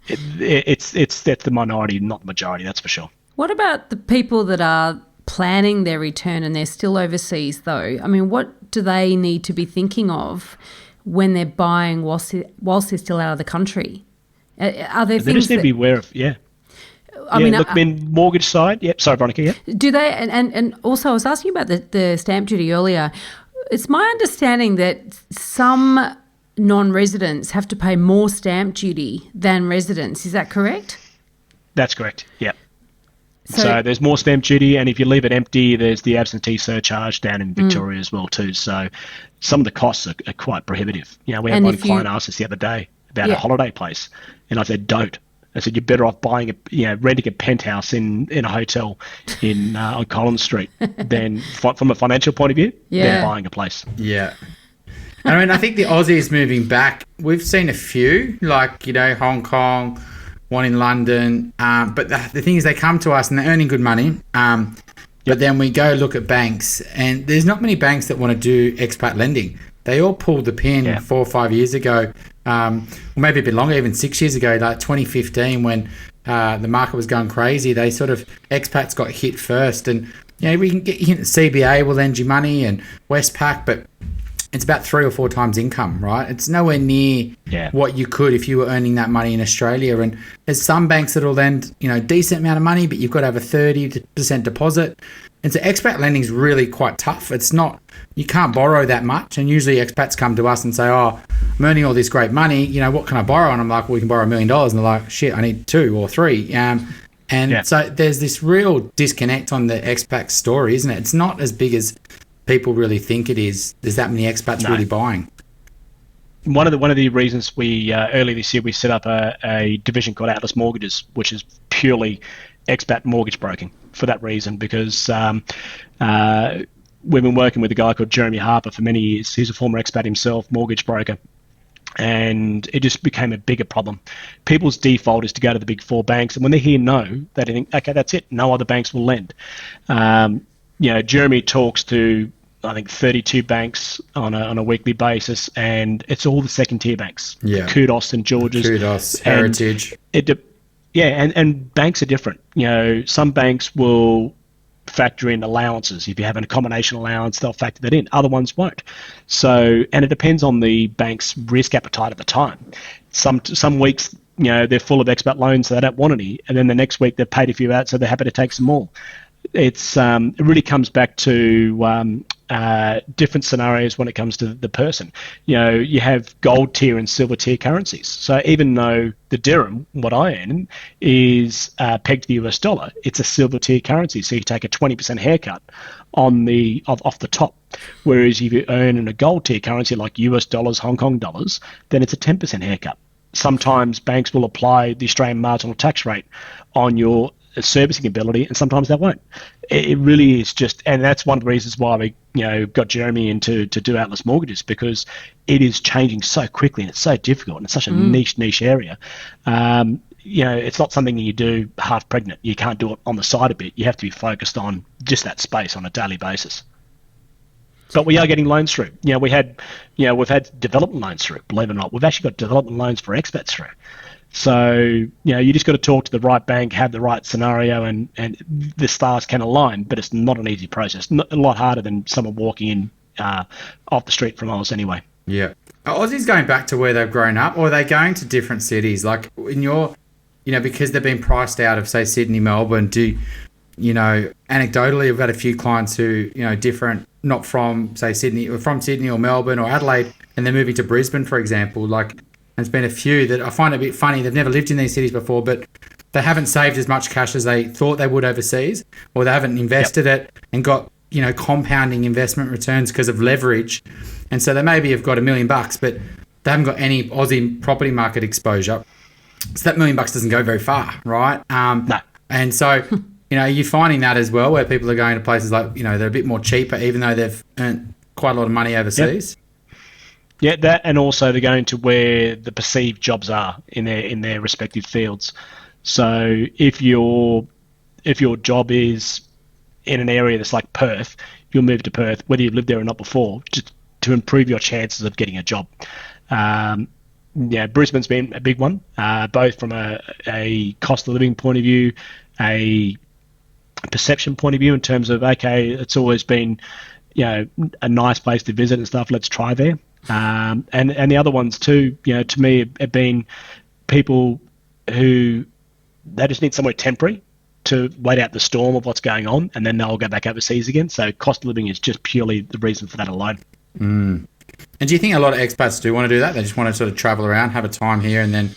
It's the minority, not the majority, that's for sure. What about the people that are planning their return and they're still overseas though? I mean, what do they need to be thinking of when they're buying whilst they're still out of the country? Are there things they just need to be aware of? I mean, mortgage side. Yep. Sorry, Veronica. Yeah. Do they? And also, I was asking about the stamp duty earlier. It's my understanding that some non-residents have to pay more stamp duty than residents. Is that correct? That's correct. Yep. So there's more stamp duty, and if you leave it empty, there's the absentee surcharge down in Victoria as well too. So some of the costs are quite prohibitive. We had one client ask us the other day about a holiday place, and I said, don't. I said, you're better off buying renting a penthouse in a hotel on Collins Street than from a financial point of view than buying a place. Yeah. I mean, I think the Aussies moving back, we've seen a few, like, Hong Kong, one in London. But the thing is, they come to us and they're earning good money. But then we go look at banks, and there's not many banks that want to do expat lending. They all pulled the pin 4 or 5 years ago, or maybe a bit longer, even 6 years ago, like 2015, when the market was going crazy. They expats got hit first, and we can get CBA will lend you money and Westpac, but it's about 3 or 4 times income, right? It's nowhere near what you could if you were earning that money in Australia. And there's some banks that will lend, decent amount of money, but you've got to have a 30% deposit. And so expat lending is really quite tough. It's not, you can't borrow that much. And usually expats come to us and say, oh, I'm earning all this great money. What can I borrow? And I'm like, well, we can borrow $1 million. And they're like, shit, I need 2 or 3. So there's this real disconnect on the expat story, isn't it? It's not as big as people really think it is. There's that many expats really buying. one of the reasons we earlier this year we set up a division called Atlas Mortgages, which is purely expat mortgage broking for that reason, because we've been working with a guy called Jeremy Harper for many years. He's a former expat himself, mortgage broker. And it just became a bigger problem. People's default is to go to the big four banks, and when they hear no, they think, okay, that's it. No other banks will lend. Jeremy talks to, I think, 32 banks on a weekly basis, and it's all the second-tier banks. Yeah. Kudos, St. George's. Kudos, Heritage. And banks are different. Some banks will factor in allowances. If you have an accommodation allowance, they'll factor that in. Other ones won't. So, and it depends on the bank's risk appetite at the time. Some weeks, they're full of expat loans, so they don't want any, and then the next week they've paid a few out, so they're happy to take some more. It really comes back to different scenarios when it comes to the person. You have gold tier and silver tier currencies. So even though the dirham, what I earn, is pegged to the US dollar, it's a silver tier currency. So you take a 20% haircut on off the top. Whereas if you earn in a gold tier currency like US dollars, Hong Kong dollars, then it's a 10% haircut. Sometimes banks will apply the Australian marginal tax rate on your servicing ability, and sometimes they won't. It really is just, and that's one of the reasons why we, got Jeremy in to do Atlas Mortgages, because it is changing so quickly and it's so difficult and it's such a niche area. It's not something you do half pregnant. You can't do it on the side a bit. You have to be focused on just that space on a daily basis. But we are getting loans through. We've had development loans through. Believe it or not, we've actually got development loans for expats through. So, you just got to talk to the right bank, have the right scenario, and the stars can align, but it's not an easy process. A lot harder than someone walking in off the street from Oz anyway. Yeah. Are Aussies going back to where they've grown up, or are they going to different cities? Like in your, because they've been priced out of, say, Sydney, Melbourne, anecdotally, I've got a few clients who, different, not from, say, Sydney, or from Sydney or Melbourne or Adelaide, and they're moving to Brisbane, for example, there's been a few that I find a bit funny. They've never lived in these cities before, but they haven't saved as much cash as they thought they would overseas, or they haven't invested it and got, compounding investment returns because of leverage. And so they maybe have got $1 million, but they haven't got any Aussie property market exposure. So that $1 million doesn't go very far, right? No. And so, you're finding that as well, where people are going to places like, they're a bit more cheaper, even though they've earned quite a lot of money overseas. Yep. Yeah, that, and also they're going to where the perceived jobs are in their respective fields. So if your job is in an area that's like Perth, you'll move to Perth, whether you've lived there or not before, just to improve your chances of getting a job. Brisbane's been a big one, both from a cost of living point of view, a perception point of view in terms of, okay, it's always been, a nice place to visit and stuff, let's try there. And the other ones too, to me have been people who they just need somewhere temporary to wait out the storm of what's going on, and then they'll go back overseas again. So cost of living is just purely the reason for that alone. And do you think a lot of expats do want to do that? They just want to sort of travel around, have a time here, and then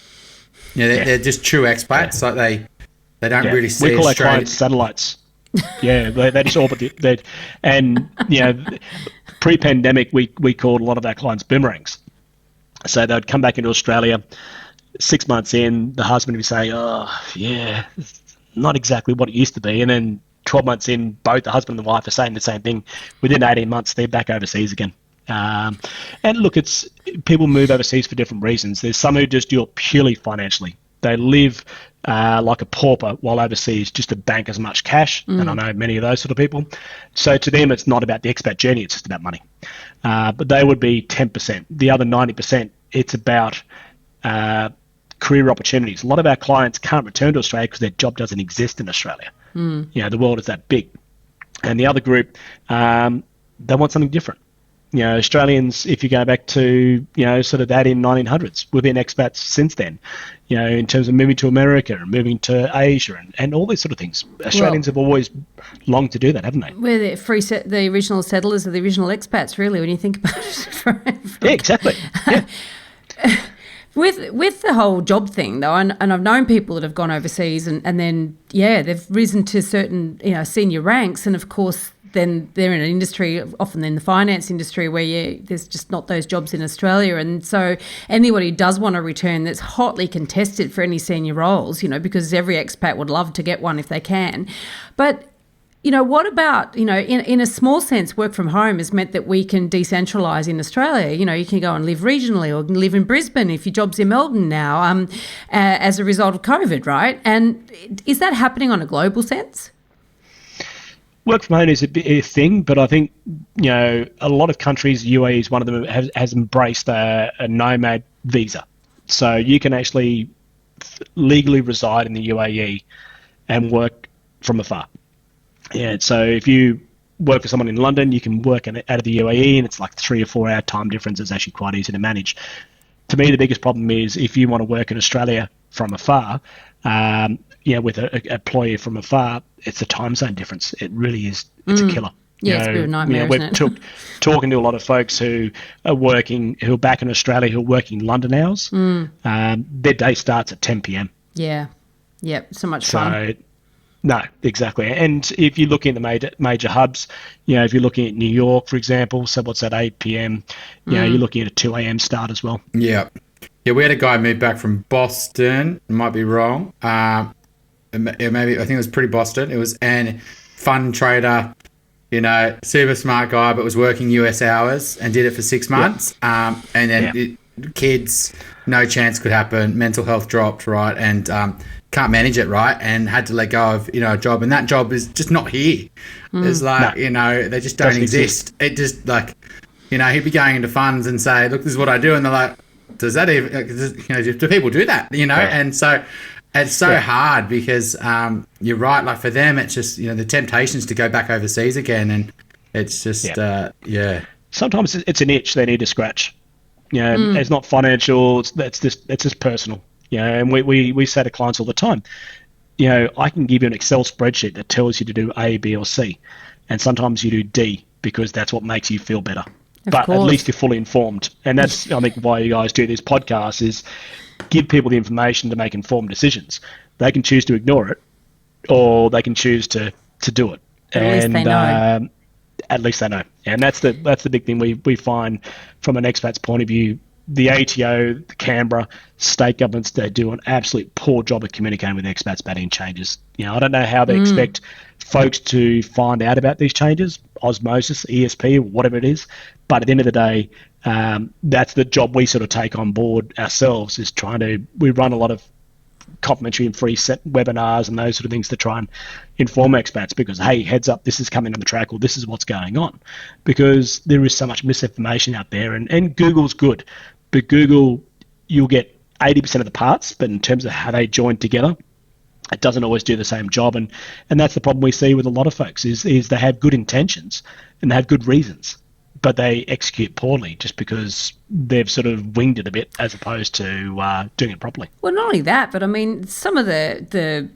they're just true expats. Yeah. Like they don't really see. We call Australia. Our clients satellites. Yeah, they just orbit pre-pandemic, we called a lot of our clients boomerangs. So they'd come back into Australia, 6 months in, the husband would say, oh, yeah, it's not exactly what it used to be. And then 12 months in, both the husband and the wife are saying the same thing. Within 18 months, they're back overseas again. And look, people move overseas for different reasons. There's some who just do it purely financially. They live like a pauper while overseas just to bank as much cash. And I know many of those sort of people. So to them, it's not about the expat journey. It's just about money. But they would be 10%. The other 90%, it's about career opportunities. A lot of our clients can't return to Australia because their job doesn't exist in Australia. The world is that big. And the other group, they want something different. Australians, if you go back to, sort of that in 1900s, we've been expats since then, in terms of moving to America and moving to Asia and all these sort of things. Australians have always longed to do that, haven't they? We're the original settlers are the original expats, really, when you think about it. Yeah, exactly. Yeah. With the whole job thing, though, and I've known people that have gone overseas and then, they've risen to certain, senior ranks. And, of course, then they're in an industry, often in the finance industry, where there's just not those jobs in Australia. And so anybody who does want to return that's hotly contested for any senior roles, because every expat would love to get one if they can. But what about, in a small sense, work from home has meant that we can decentralise in Australia. You can go and live regionally or live in Brisbane if your job's in Melbourne now as a result of COVID, right? And is that happening on a global sense? Work from home is a thing, but I think, a lot of countries, UAE is one of them, has embraced a nomad visa. So you can actually legally reside in the UAE and work from afar. Yeah, so if you work for someone in London, you can work out of the UAE, and it's like 3 or 4 hour time difference. It's actually quite easy to manage. To me, the biggest problem is if you want to work in Australia from afar, with an employer from afar, it's a time zone difference. It really is. It's a killer. Yeah, it's a bit of a nightmare, isn't it? Talking to a lot of folks who are back in Australia, who are working London hours. Their day starts at 10 p.m. Yeah. Yep. So much fun. No, exactly. And if you look in the major hubs, if you're looking at New York, for example, so what's that, 8 p.m., you're looking at a 2 a.m. start as well. Yeah. Yeah, we had a guy move back from Boston. Might be wrong. Maybe I think it was pretty Boston. It was a fund trader, super smart guy, but was working US hours and did it for 6 months. And then kids, no chance could happen. Mental health dropped, right? And can't manage it, right? And had to let go of, a job. And that job is just not here. It's like, they just don't exist. It just like, he'd be going into funds and say, look, this is what I do. And they're like, does that even, do people do that? And so it's so hard because you're right. Like for them, it's just, the temptations to go back overseas again. And it's just, Sometimes it's an itch they need to scratch. It's not financial. It's just personal. And we say to clients all the time, I can give you an Excel spreadsheet that tells you to do A, B, or C. And sometimes you do D because that's what makes you feel better. But at least you're fully informed. And that's, I think, why you guys do this podcast is give people the information to make informed decisions. They can choose to ignore it or they can choose to do it. At least they know. At least they know. And that's the big thing we find from an expat's point of view. The ATO, the Canberra, state governments, they do an absolute poor job of communicating with expats about any changes. I don't know how they expect folks to find out about these changes, osmosis, ESP, whatever it is. But at the end of the day, that's the job we sort of take on board ourselves, is we run a lot of complimentary and free set webinars and those sort of things to try and inform expats because, hey, heads up, this is coming on the track or this is what's going on. Because there is so much misinformation out there and Google's good. But Google, you'll get 80% of the parts, but in terms of how they join together, it doesn't always do the same job. And that's the problem we see with a lot of folks is they have good intentions and they have good reasons, but they execute poorly just because they've sort of winged it a bit as opposed to doing it properly. Well, not only that, but I mean, some of the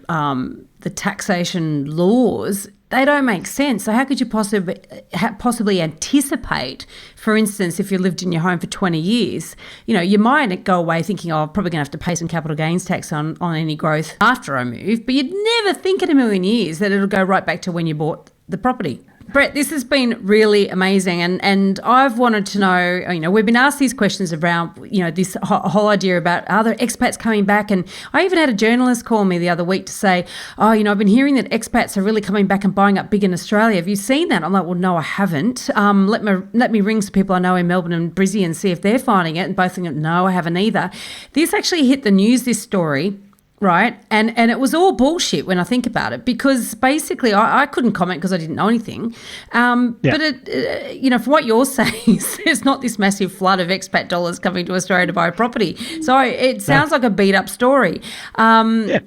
taxation laws, they don't make sense. So how could you possibly anticipate, for instance, if you lived in your home for 20 years, you might go away thinking, I'm probably going to have to pay some capital gains tax on any growth after I move, but you'd never think in a million years that it'll go right back to when you bought the property. Brett, this has been really amazing, and I've wanted to know, we've been asked these questions around, this whole idea about are there expats coming back, and I even had a journalist call me the other week to say, I've been hearing that expats are really coming back and buying up big in Australia. Have you seen that? I'm like, well, no, I haven't. Let me ring some people I know in Melbourne and Brisbane and see if they're finding it, and both think, no, I haven't either. This actually hit the news, this story. Right. And it was all bullshit when I think about it, because basically I couldn't comment because I didn't know anything. But, from what you're saying, there's not this massive flood of expat dollars coming to Australia to buy a property. So it sounds like a beat up story. It's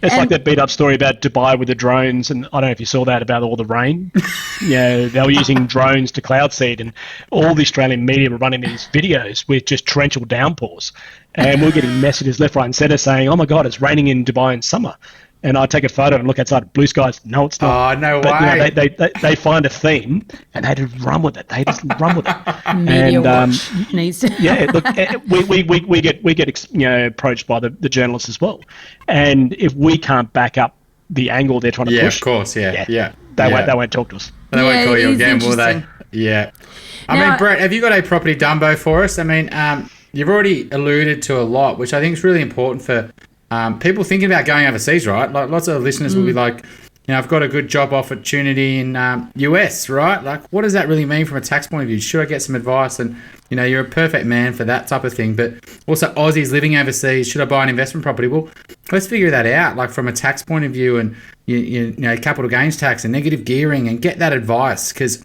like that beat up story about Dubai with the drones. And I don't know if you saw that about all the rain. They were using drones to cloud seed, and all the Australian media were running these videos with just torrential downpours. And we're getting messages left, right and centre saying, oh, my God, it's raining in Dubai in summer. And I take a photo and look outside, blue skies. No, it's not. Oh, no way. They find a theme and they just run with it. They just run with it. Media watch needs to. Yeah, look, we get approached by the journalists as well. And if we can't back up the angle they're trying to push. Yeah, of course, yeah. They Yeah. won't talk to us. They won't call it you is again, will they? interesting. Yeah. I Now- mean, Brett, have you got a property Dumbo for us? I mean, you've already alluded to a lot, which I think is really important for people thinking about going overseas, right? Like lots of listeners will be like, I've got a good job opportunity in US, right? Like, what does that really mean from a tax point of view? Should I get some advice? And, you're a perfect man for that type of thing. But also Aussies living overseas, should I buy an investment property? Well, let's figure that out, like from a tax point of view and, capital gains tax and negative gearing, and get that advice. Because,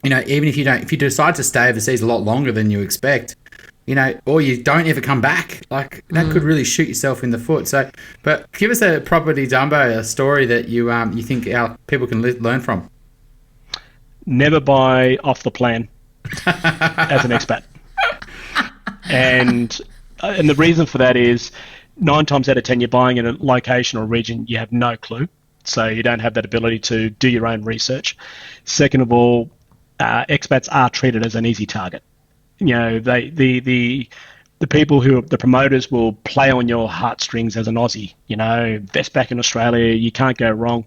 even if you decide to stay overseas a lot longer than you expect, or you don't ever come back, like that could really shoot yourself in the foot. So, but give us a property Dumbo, a story that you think our people can learn from. Never buy off the plan as an expat. And the reason for that is 9 times out of 10 you're buying in a location or region you have no clue, so you don't have that ability to do your own research. Second of all, expats are treated as an easy target. The people the promoters will play on your heartstrings as an Aussie. Invest back in Australia, you can't go wrong.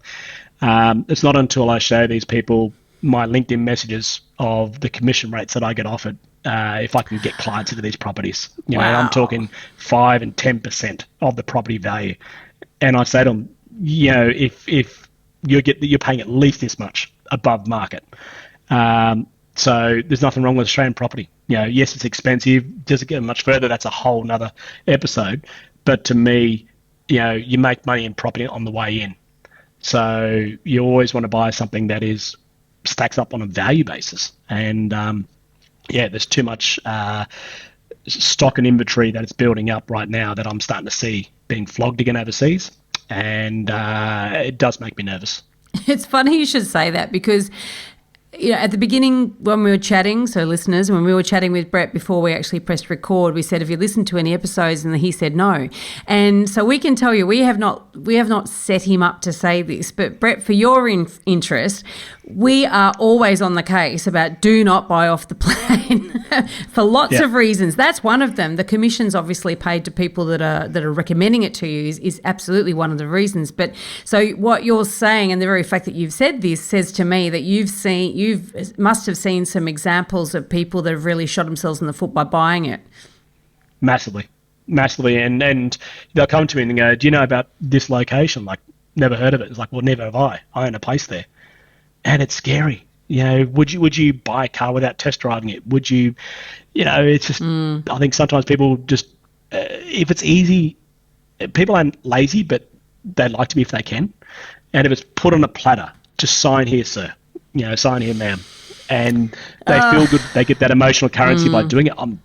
It's not until I show these people my LinkedIn messages of the commission rates that I get offered if I can get clients into these properties. Wow. I'm talking 5 and 10% of the property value, and I say to them, if you're paying at least this much above market. So there's nothing wrong with Australian property. Yes, it's expensive. Does it get much further? That's a whole nother episode. But to me, you make money in property on the way in. So you always want to buy something that stacks up on a value basis. And there's too much stock and inventory that is building up right now that I'm starting to see being flogged again overseas. And it does make me nervous. It's funny you should say that because at the beginning when we were chatting, so listeners, when we were chatting with Brett before we actually pressed record, we said, have you listened to any episodes? And he said no. And so we can tell you we have not set him up to say this, but Brett, for your interest, we are always on the case about do not buy off the plane for lots of reasons. That's one of them. The commission's obviously paid to people that are recommending it to you is absolutely one of the reasons. But so what you're saying, and the very fact that you've said this, says to me that you must have seen some examples of people that have really shot themselves in the foot by buying it. Massively. And they'll come to me and go, do you know about this location? Like, never heard of it. It's like, well, never have I. I own a place there. And it's scary. Would you buy a car without test driving it? Would you, it's just, I think sometimes people just, if it's easy, people aren't lazy, but they like to be if they can. And if it's put on a platter, just sign here, sir. Sign here, ma'am. And they feel good. They get that emotional currency by doing it. I'm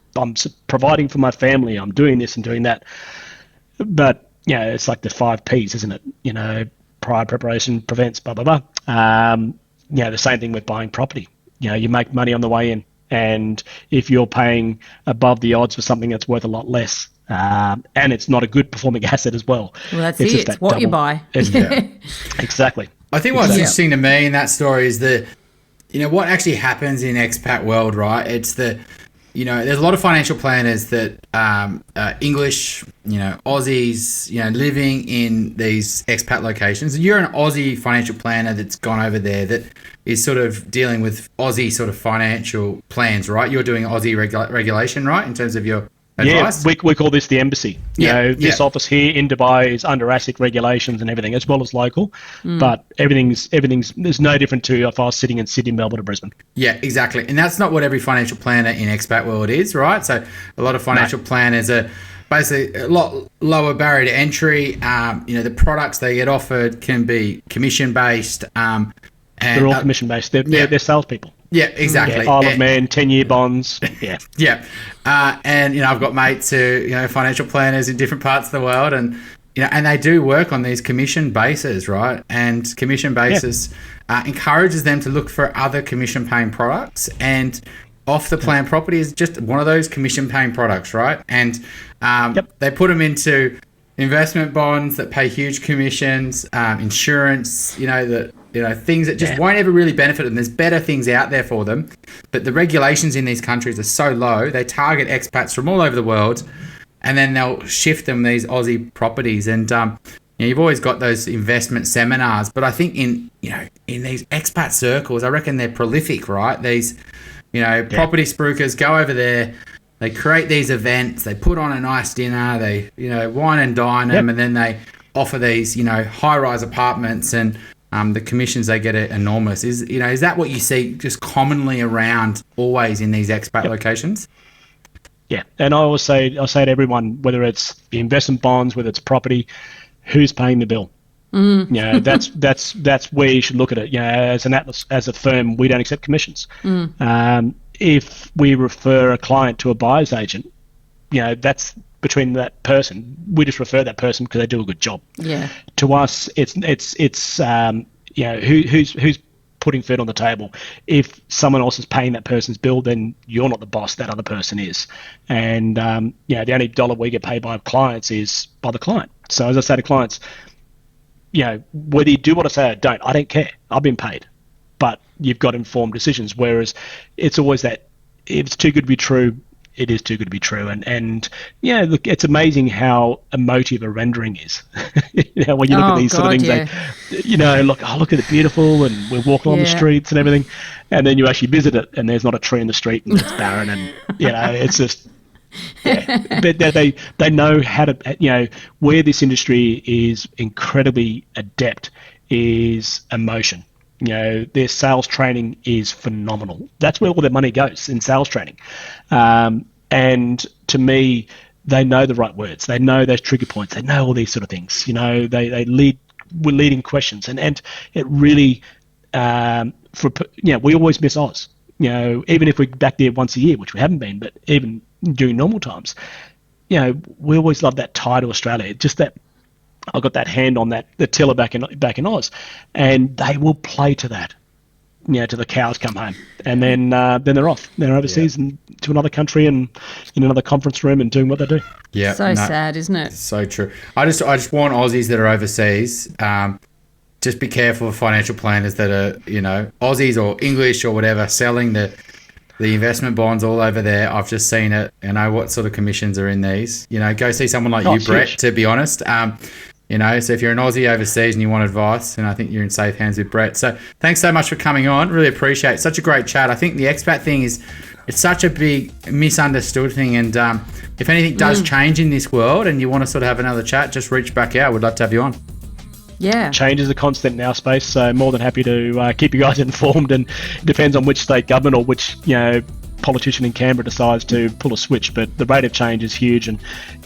providing for my family. I'm doing this and doing that. But, it's like the 5 Ps, isn't it? Prior preparation prevents blah, blah, blah. The same thing with buying property. You make money on the way in. And if you're paying above the odds for something that's worth a lot less, and it's not a good performing asset as well. Well, that's it. It's what you buy. Exactly. I think what's interesting to me in that story is that, what actually happens in expat world, right? It's that, there's a lot of financial planners that English, Aussies, living in these expat locations. You're an Aussie financial planner that's gone over there that is sort of dealing with Aussie sort of financial plans, right? You're doing Aussie regulation, right, in terms of your advice? Yeah, we call this the embassy. This office here in Dubai is under ASIC regulations and everything, as well as local. But everything's there's no different to if I was sitting in Sydney, Melbourne, or Brisbane. Yeah, exactly. And that's not what every financial planner in expat world is, right? So a lot of financial planners are basically a lot lower barrier to entry. The products they get offered can be commission based. And they're all commission based. They're salespeople. Yeah, exactly. Isle of Man, 10-year bonds. Yeah. And I've got mates who financial planners in different parts of the world, and and they do work on these commission bases, right? And commission basis encourages them to look for other commission paying products, and off the plan property is just one of those commission paying products, right? And they put them into investment bonds that pay huge commissions, insurance, things that just won't ever really benefit them. There's better things out there for them, but the regulations in these countries are so low. They target expats from all over the world, and then they'll shift them these Aussie properties. And you've always got those investment seminars, but I think in these expat circles, I reckon they're prolific, right? These, property spookers go over there, they create these events, they put on a nice dinner, they, wine and dine them, and then they offer these, high-rise apartments, and the commissions they get are enormous. Is that what you see just commonly around always in these expat locations? Yeah, and I say to everyone, whether it's the investment bonds, whether it's property, who's paying the bill? That's where you should look at it. As an Atlas, as a firm, we don't accept commissions. If we refer a client to a buyer's agent, that's between that person. We just refer that person because they do a good job. Yeah. To us, it's who's putting food on the table. If someone else is paying that person's bill, then you're not the boss, that other person is. And the only dollar we get paid by clients is by the client. So as I say to clients, whether you do what I say or I don't care. I've been paid. But you've got informed decisions. Whereas it's always that if it's too good to be true, it is too good to be true. And look, it's amazing how emotive a rendering is. When you look at these sort of things, look at it, beautiful, and we're walking on the streets and everything. And then you actually visit it, and there's not a tree in the street, and it's barren, and it's just. Yeah, but they know how to, where this industry is incredibly adept is emotion. Their sales training is phenomenal. That's where all their money goes, in sales training. And to me, they know the right words. They know those trigger points. They know all these sort of things. We're leading questions, and it really, we always miss Oz. Even if we're back there once a year, which we haven't been, but even during normal times, we always love that tie to Australia. Just that I've got that hand on the tiller back in Oz, and they will play to that, till the cows come home, and then they're off. They're overseas and to another country and in another conference room and doing what they do. Yeah, sad, isn't it? So true. I just want Aussies that are overseas. Just be careful of financial planners that are, Aussies or English or whatever, selling the investment bonds all over there. I've just seen it. What sort of commissions are in these. Go see someone like you, Brett, to be honest. So if you're an Aussie overseas and you want advice, then I think you're in safe hands with Brett. So thanks so much for coming on. Really appreciate it. Such a great chat. I think the expat thing it's such a big misunderstood thing. And if anything does change in this world and you want to sort of have another chat, just reach back out. We'd love to have you on. Yeah. Change is a constant in our space, so more than happy to keep you guys informed, and it depends on which state government or which politician in Canberra decides to pull a switch, but the rate of change is huge, and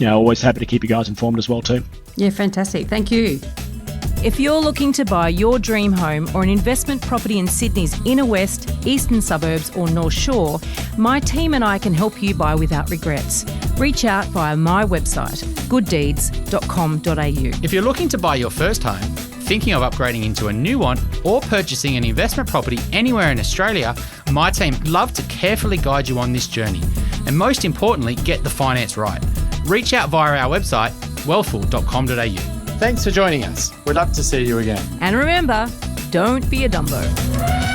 always happy to keep you guys informed as well too. Yeah, fantastic. Thank you. If you're looking to buy your dream home or an investment property in Sydney's inner west, eastern suburbs or North Shore, my team and I can help you buy without regrets. Reach out via my website, gooddeeds.com.au. If you're looking to buy your first home, thinking of upgrading into a new one, or purchasing an investment property anywhere in Australia, my team love to carefully guide you on this journey. And most importantly, get the finance right. Reach out via our website, wealthful.com.au. Thanks for joining us. We'd love to see you again. And remember, don't be a Dumbo.